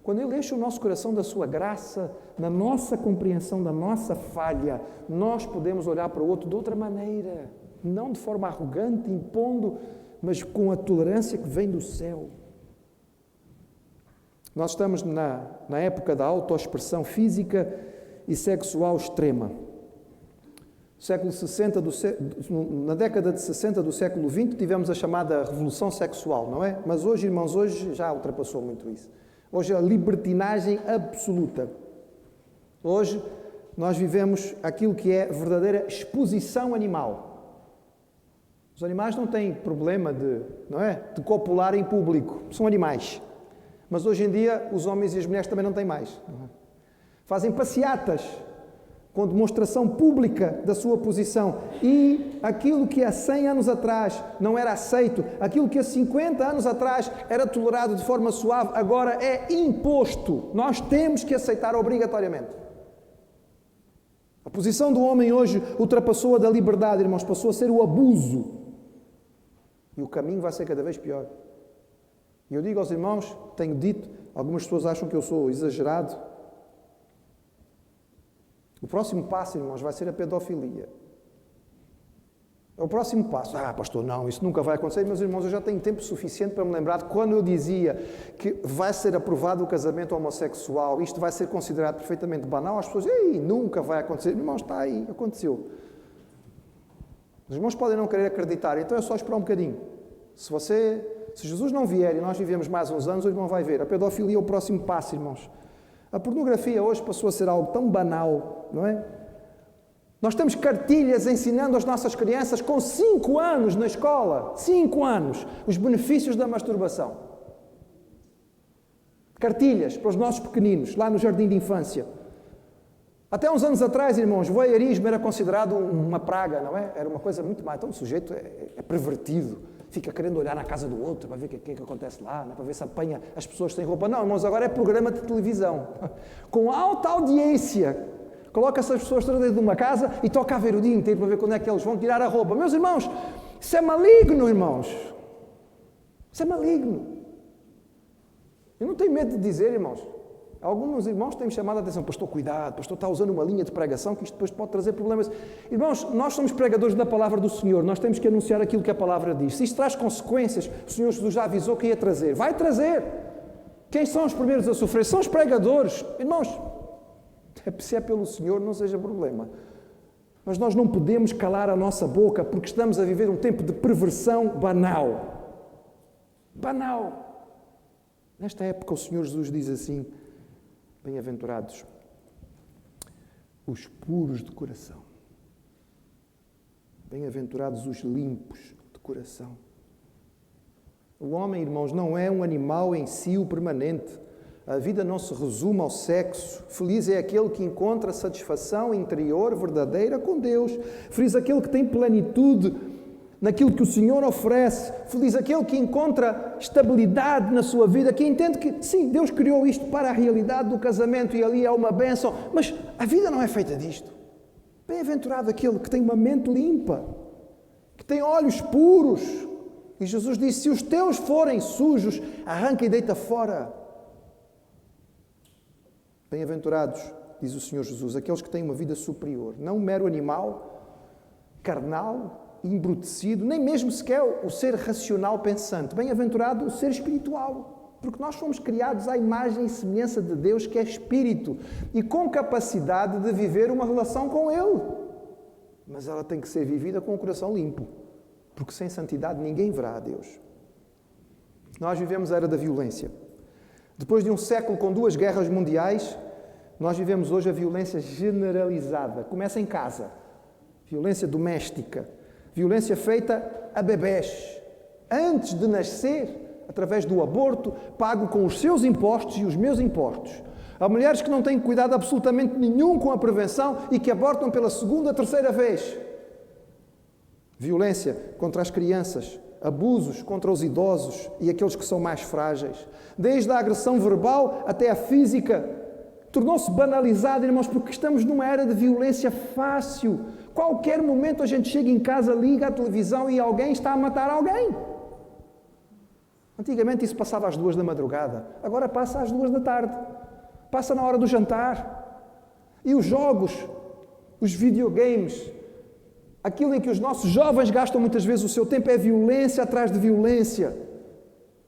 Quando Ele enche o nosso coração da sua graça, na nossa compreensão da nossa falha, nós podemos olhar para o outro de outra maneira, não de forma arrogante, impondo, mas com a tolerância que vem do céu. Nós estamos na época da autoexpressão física e sexual extrema. Na década de 60 do século XX tivemos a chamada revolução sexual, não é? Mas hoje, irmãos, hoje já ultrapassou muito isso. Hoje é a libertinagem absoluta. Hoje nós vivemos aquilo que é verdadeira exposição animal. Os animais não têm problema de copular em público, são animais. Mas hoje em dia os homens e as mulheres também não têm mais. Não é? Fazem passeatas com demonstração pública da sua posição. E aquilo que há 100 anos atrás não era aceito, aquilo que há 50 anos atrás era tolerado de forma suave, agora é imposto. Nós temos que aceitar obrigatoriamente. A A posição do homem hoje ultrapassou a da liberdade, irmãos, passou a ser o abuso. E o caminho vai ser cada vez pior. E eu digo aos irmãos, tenho dito, algumas pessoas acham que eu sou exagerado. O próximo passo, irmãos, vai ser a pedofilia. É o próximo passo. Pastor, não, isso nunca vai acontecer. Meus irmãos, eu já tenho tempo suficiente para me lembrar de quando eu dizia que vai ser aprovado o casamento homossexual, isto vai ser considerado perfeitamente banal, as pessoas, nunca vai acontecer. Irmãos, está aí, aconteceu. Os irmãos podem não querer acreditar, então é só esperar um bocadinho. Se Jesus não vier e nós vivemos mais uns anos, o irmão vai ver. A pedofilia é o próximo passo, irmãos. A pornografia hoje passou a ser algo tão banal, não é? Nós temos cartilhas ensinando às nossas crianças com 5 anos na escola, 5 anos, os benefícios da masturbação. Cartilhas para os nossos pequeninos, lá no jardim de infância. Até uns anos atrás, irmãos, o voyeurismo era considerado uma praga, não é? Era uma coisa muito má. Então o sujeito é pervertido, fica querendo olhar na casa do outro para ver o que é que acontece lá, para ver se apanha as pessoas sem roupa. Não, irmãos, agora é programa de televisão, com alta audiência. Coloca essas pessoas todas dentro de uma casa e toca a ver o dia inteiro para ver quando é que eles vão tirar a roupa. Meus irmãos, isso é maligno, irmãos. Isso é maligno. Eu não tenho medo de dizer, irmãos. Alguns irmãos têm me chamado a atenção. Pastor, cuidado, pastor está usando uma linha de pregação que isto depois pode trazer problemas. Irmãos, nós somos pregadores da palavra do Senhor. Nós temos que anunciar aquilo que a palavra diz. Se isto traz consequências, o Senhor Jesus já avisou que ia trazer. Vai trazer. Quem são os primeiros a sofrer? São os pregadores. Irmãos, se é pelo Senhor, não seja problema. Mas nós não podemos calar a nossa boca porque estamos a viver um tempo de perversão banal. Banal. Nesta época o Senhor Jesus diz assim, bem-aventurados os puros de coração. Bem-aventurados os limpos de coração. O homem, irmãos, não é um animal em si o permanente. A vida não se resume ao sexo. Feliz é aquele que encontra satisfação interior verdadeira com Deus. Feliz aquele que tem plenitude naquilo que o Senhor oferece. Feliz aquele que encontra estabilidade na sua vida, que entende que, sim, Deus criou isto para a realidade do casamento e ali é uma bênção, mas a vida não é feita disto. Bem-aventurado aquele que tem uma mente limpa, que tem olhos puros. E Jesus disse, se os teus forem sujos, arranca e deita fora. Bem-aventurados, diz o Senhor Jesus, aqueles que têm uma vida superior, não um mero animal, carnal, embrutecido, nem mesmo sequer o ser racional pensante. Bem-aventurado o ser espiritual, porque nós fomos criados à imagem e semelhança de Deus, que é espírito, e com capacidade de viver uma relação com Ele. Mas ela tem que ser vivida com o coração limpo, porque sem santidade ninguém verá a Deus. Nós vivemos a era da violência. Depois de um século com 2 guerras mundiais, nós vivemos hoje a violência generalizada. Começa em casa. Violência doméstica. Violência feita a bebés. Antes de nascer, através do aborto, pago com os seus impostos e os meus impostos. Há mulheres que não têm cuidado absolutamente nenhum com a prevenção e que abortam pela 2ª, 3ª vez. Violência contra as crianças. Abusos contra os idosos e aqueles que são mais frágeis. Desde a agressão verbal até a física. Tornou-se banalizado, irmãos, porque estamos numa era de violência fácil. Qualquer momento a gente chega em casa, liga a televisão e alguém está a matar alguém. Antigamente isso passava às 2 da madrugada. Agora passa às 2 da tarde. Passa na hora do jantar. E os jogos, os videogames, aquilo em que os nossos jovens gastam muitas vezes o seu tempo é violência atrás de violência.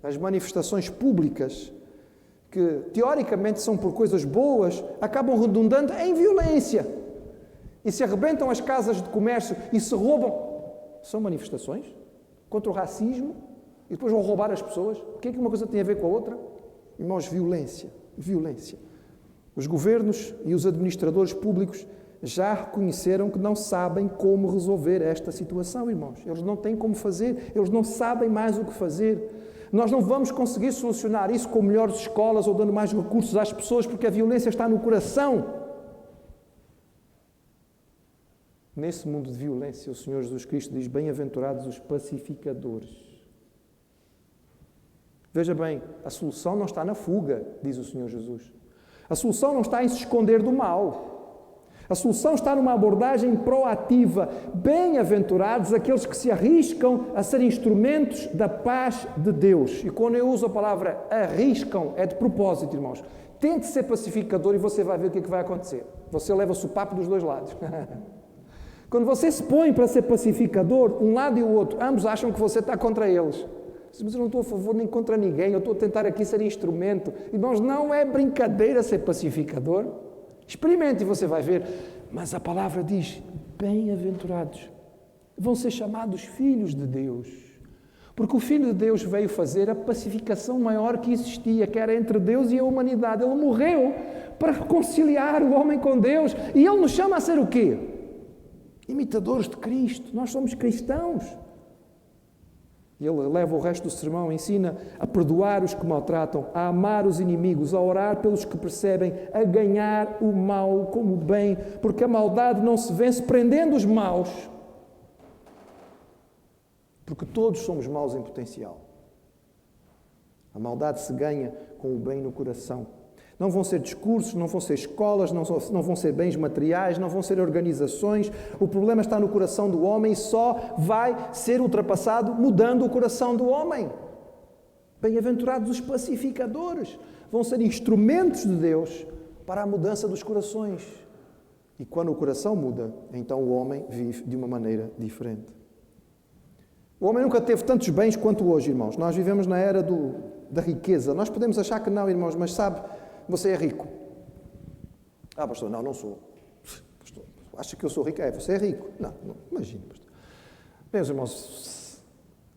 As manifestações públicas, que teoricamente são por coisas boas, acabam redundando em violência. E se arrebentam as casas de comércio e se roubam. São manifestações contra o racismo e depois vão roubar as pessoas. O que é que uma coisa tem a ver com a outra? Irmãos, violência. Violência. Os governos e os administradores públicos já reconheceram que não sabem como resolver esta situação, irmãos. Eles não têm como fazer, eles não sabem mais o que fazer. Nós não vamos conseguir solucionar isso com melhores escolas ou dando mais recursos às pessoas, porque a violência está no coração. Nesse mundo de violência, o Senhor Jesus Cristo diz, bem-aventurados os pacificadores. Veja bem, a solução não está na fuga, diz o Senhor Jesus. A solução não está em se esconder do mal. A solução está numa abordagem proativa. Bem-aventurados aqueles que se arriscam a ser instrumentos da paz de Deus. E quando eu uso a palavra arriscam, é de propósito, irmãos. Tente ser pacificador e você vai ver o que é que vai acontecer. Você leva o sopapo dos dois lados. Quando você se põe para ser pacificador, um lado e o outro, ambos acham que você está contra eles. Mas eu não estou a favor nem contra ninguém, eu estou a tentar aqui ser instrumento. Irmãos, não é brincadeira ser pacificador. Experimente e você vai ver. Mas a palavra diz, bem-aventurados, vão ser chamados filhos de Deus. Porque o Filho de Deus veio fazer a pacificação maior que existia, que era entre Deus e a humanidade. Ele morreu para reconciliar o homem com Deus. E Ele nos chama a ser o quê? Imitadores de Cristo. Nós somos cristãos. Ele leva o resto do sermão, ensina a perdoar os que maltratam, a amar os inimigos, a orar pelos que percebem, a ganhar o mal como o bem, porque a maldade não se vence prendendo os maus, porque todos somos maus em potencial. A maldade se ganha com o bem no coração. Não vão ser discursos, não vão ser escolas, não vão ser bens materiais, não vão ser organizações. O problema está no coração do homem e só vai ser ultrapassado mudando o coração do homem. Bem-aventurados os pacificadores. Vão ser instrumentos de Deus para a mudança dos corações. E quando o coração muda, então o homem vive de uma maneira diferente. O homem nunca teve tantos bens quanto hoje, irmãos. Nós vivemos na era da riqueza. Nós podemos achar que não, irmãos, mas sabe... Você é rico. Ah, pastor, não sou. Pastor, acha que eu sou rico? Você é rico. Não, imagina, pastor. Meus irmãos,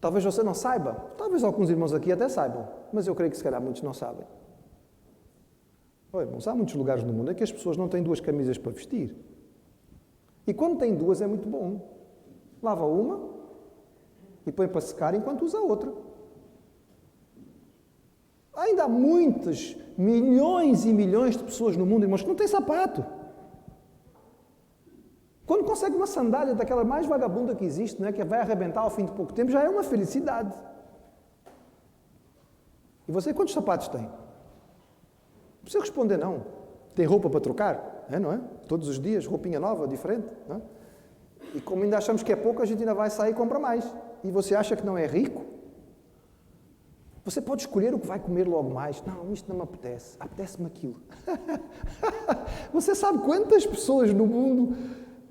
talvez você não saiba. Talvez alguns irmãos aqui até saibam. Mas eu creio que se calhar muitos não sabem. Irmãos, há muitos lugares no mundo em que as pessoas não têm duas camisas para vestir. E quando têm duas é muito bom. Lava uma e põe para secar enquanto usa a outra. Ainda há muitas, milhões e milhões de pessoas no mundo, irmãos, que não têm sapato. Quando consegue uma sandália daquela mais vagabunda que existe, não é? Que vai arrebentar ao fim de pouco tempo, já é uma felicidade. E você, quantos sapatos tem? Não precisa responder não. Tem roupa para trocar? Não é? Todos os dias, roupinha nova, diferente. Não é? E como ainda achamos que é pouco, a gente ainda vai sair e compra mais. E você acha que não é rico? Você pode escolher o que vai comer logo mais. Não, isto não me apetece. Apetece-me aquilo. Você sabe quantas pessoas no mundo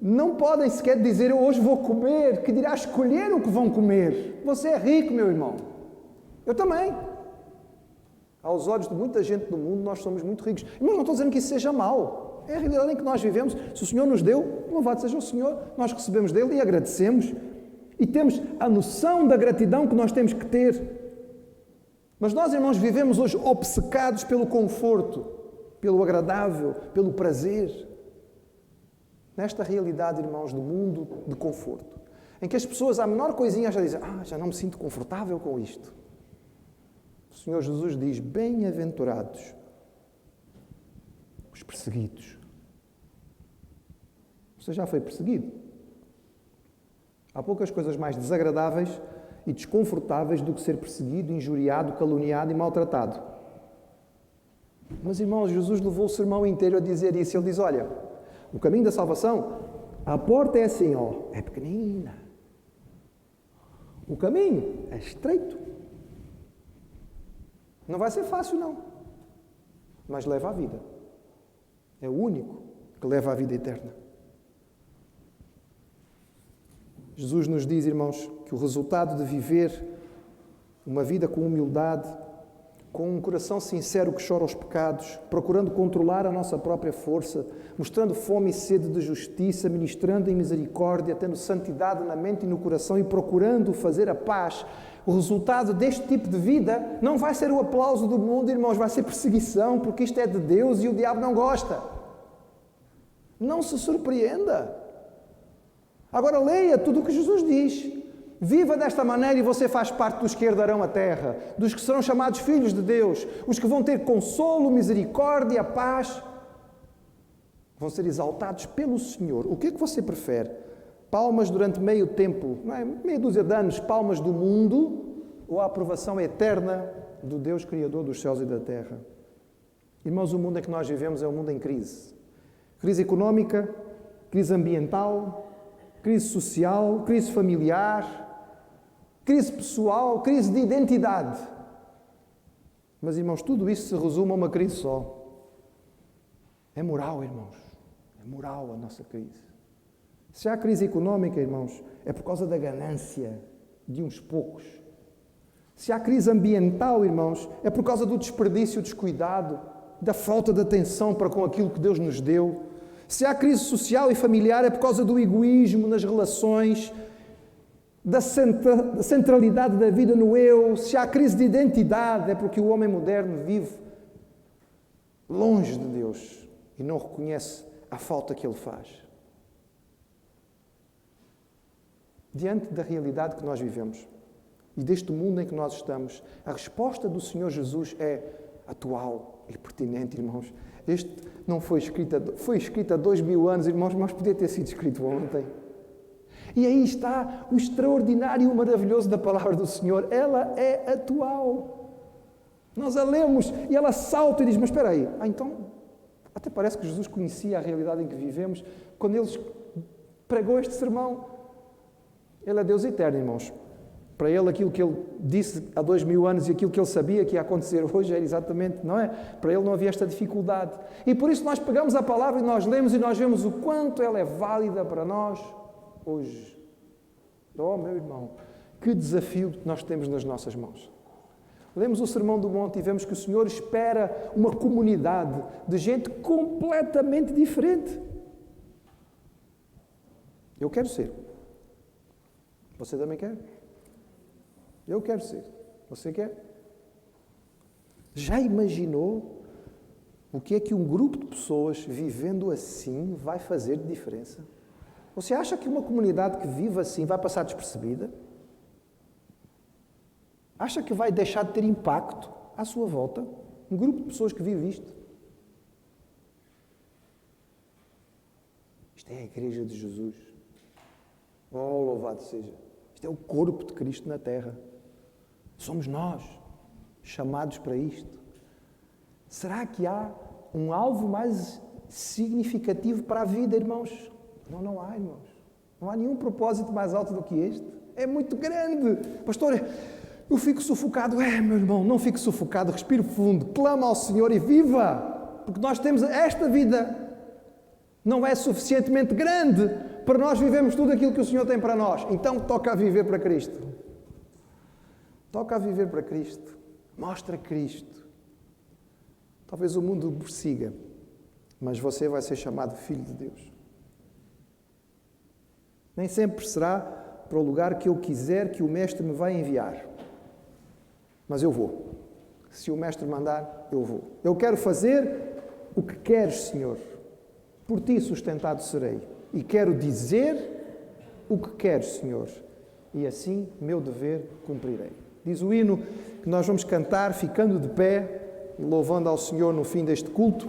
não podem sequer dizer eu hoje vou comer, que dirá escolher o que vão comer. Você é rico, meu irmão. Eu também. Aos olhos de muita gente no mundo, nós somos muito ricos. Irmãos, não estou dizendo que isso seja mau. É a realidade em que nós vivemos. Se o Senhor nos deu, louvado seja o Senhor. Nós recebemos dele e agradecemos. E temos a noção da gratidão que nós temos que ter. Mas nós, irmãos, vivemos hoje obcecados pelo conforto, pelo agradável, pelo prazer. Nesta realidade, irmãos, do mundo de conforto, em que as pessoas, à menor coisinha, já dizem, já não me sinto confortável com isto. O Senhor Jesus diz, bem-aventurados os perseguidos. Você já foi perseguido? Há poucas coisas mais desagradáveis e desconfortáveis do que ser perseguido, injuriado, caluniado e maltratado. Mas, irmãos, Jesus levou o sermão inteiro a dizer isso. Ele diz, olha, o caminho da salvação, a porta é assim, é pequenina. O caminho é estreito. Não vai ser fácil, não. Mas leva à vida. É o único que leva à vida eterna. Jesus nos diz, irmãos, que o resultado de viver uma vida com humildade, com um coração sincero que chora os pecados, procurando controlar a nossa própria força, mostrando fome e sede de justiça, ministrando em misericórdia, tendo santidade na mente e no coração e procurando fazer a paz, o resultado deste tipo de vida não vai ser o aplauso do mundo, irmãos, vai ser perseguição, porque isto é de Deus e o diabo não gosta. Não se surpreenda. Agora leia tudo o que Jesus diz. Viva desta maneira e você faz parte dos que herdarão a terra, dos que serão chamados filhos de Deus, os que vão ter consolo, misericórdia, paz. Vão ser exaltados pelo Senhor. O que é que você prefere? Palmas durante meio tempo, meia dúzia de anos, palmas do mundo, ou a aprovação eterna do Deus Criador dos céus e da terra? Irmãos, o mundo em que nós vivemos é um mundo em crise. Crise económica, crise ambiental, crise social, crise familiar, crise pessoal, crise de identidade. Mas, irmãos, tudo isso se resume a uma crise só. É moral, irmãos. É moral a nossa crise. Se há crise económica, irmãos, é por causa da ganância de uns poucos. Se há crise ambiental, irmãos, é por causa do desperdício, descuidado, da falta de atenção para com aquilo que Deus nos deu. Se há crise social e familiar, é por causa do egoísmo nas relações, da centralidade da vida no eu. Se há crise de identidade, é porque o homem moderno vive longe de Deus e não reconhece a falta que ele faz. Diante da realidade que nós vivemos e deste mundo em que nós estamos, a resposta do Senhor Jesus é atual e pertinente, irmãos. Este não foi escrito há 2000 anos, irmãos, mas podia ter sido escrito ontem. E aí está o extraordinário e o maravilhoso da palavra do Senhor. Ela é atual. Nós a lemos e ela salta e diz, mas espera aí, então, até parece que Jesus conhecia a realidade em que vivemos quando ele pregou este sermão. Ele é Deus eterno, irmãos. Para ele, aquilo que ele disse há 2000 anos e aquilo que ele sabia que ia acontecer hoje era exatamente, não é? Para ele não havia esta dificuldade. E por isso nós pegamos a palavra e nós lemos e nós vemos o quanto ela é válida para nós hoje. Oh, meu irmão, que desafio nós temos nas nossas mãos. Lemos o Sermão do Monte e vemos que o Senhor espera uma comunidade de gente completamente diferente. Eu quero ser. Você também quer? Eu quero ser. Você quer? Já imaginou o que é que um grupo de pessoas vivendo assim vai fazer de diferença? Você acha que uma comunidade que vive assim vai passar despercebida? Acha que vai deixar de ter impacto à sua volta? Um grupo de pessoas que vive isto? Isto é a Igreja de Jesus. Oh, louvado seja. Isto é o corpo de Cristo na terra. Somos nós, chamados para isto. Será que há um alvo mais significativo para a vida, irmãos? Não há, irmãos. Não há nenhum propósito mais alto do que este. É muito grande. Pastor, eu fico sufocado. Meu irmão, não fique sufocado. Respire fundo, clama ao Senhor e viva. Porque nós temos esta vida. Não é suficientemente grande para nós vivermos tudo aquilo que o Senhor tem para nós. Então toca a viver para Cristo. Toca a viver para Cristo. Mostra Cristo. Talvez o mundo o persiga, mas você vai ser chamado filho de Deus. Nem sempre será para o lugar que eu quiser que o Mestre me vai enviar. Mas eu vou. Se o Mestre mandar, eu vou. Eu quero fazer o que queres, Senhor. Por ti sustentado serei. E quero dizer o que queres, Senhor. E assim, meu dever cumprirei. Diz o hino que nós vamos cantar ficando de pé e louvando ao Senhor no fim deste culto.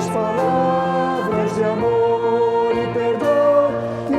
As palavras de amor e perdão que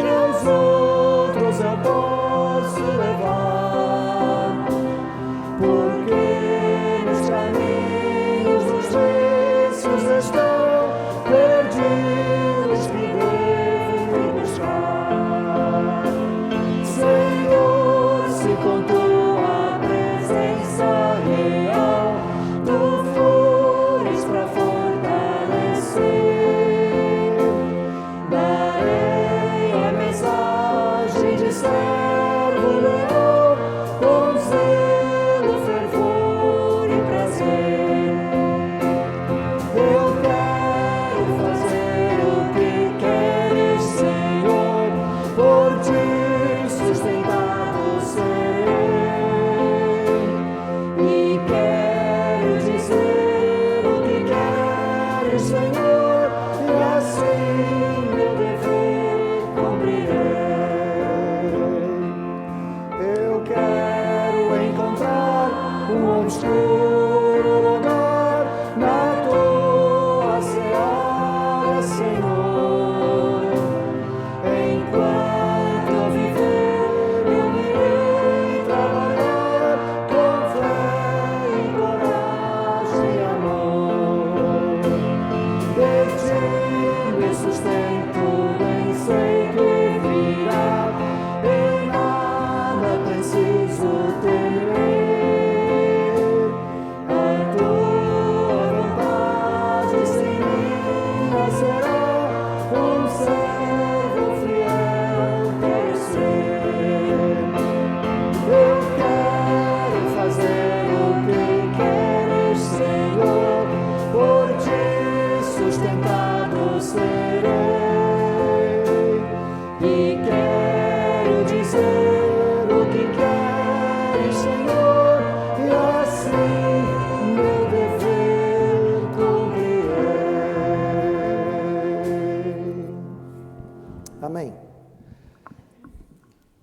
Amém.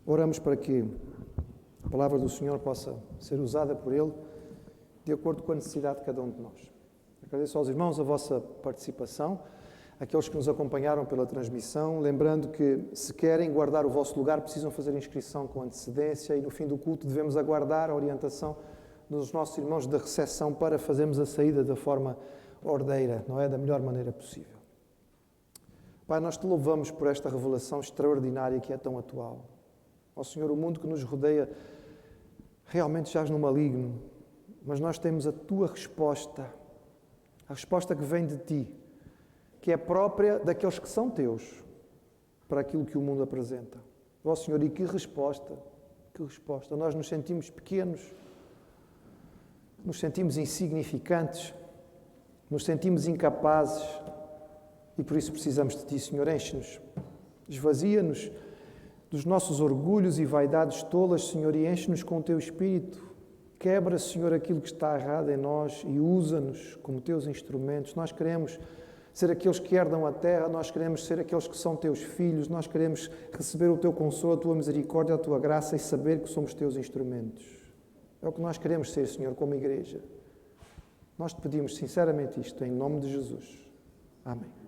Oramos para que a palavra do Senhor possa ser usada por Ele de acordo com a necessidade de cada um de nós. Agradeço aos irmãos a vossa participação, aqueles que nos acompanharam pela transmissão, lembrando que, se querem guardar o vosso lugar, precisam fazer inscrição com antecedência e no fim do culto devemos aguardar a orientação dos nossos irmãos da recepção para fazermos a saída da forma ordeira, não é? Da melhor maneira possível. Pai, nós te louvamos por esta revelação extraordinária que é tão atual. Ó Senhor, o mundo que nos rodeia realmente jaz no maligno, mas nós temos a tua resposta, a resposta que vem de ti, que é própria daqueles que são teus, para aquilo que o mundo apresenta. Ó Senhor, e que resposta, que resposta. Nós nos sentimos pequenos, nos sentimos insignificantes, nos sentimos incapazes e por isso precisamos de ti, Senhor. Enche-nos, esvazia-nos dos nossos orgulhos e vaidades tolas, Senhor, e enche-nos com o teu Espírito. Quebra, Senhor, aquilo que está errado em nós e usa-nos como teus instrumentos. Nós queremos ser aqueles que herdam a terra, nós queremos ser aqueles que são teus filhos, nós queremos receber o teu consolo, a tua misericórdia, a tua graça e saber que somos teus instrumentos. É o que nós queremos ser, Senhor, como igreja. Nós te pedimos sinceramente isto, em nome de Jesus. Amém.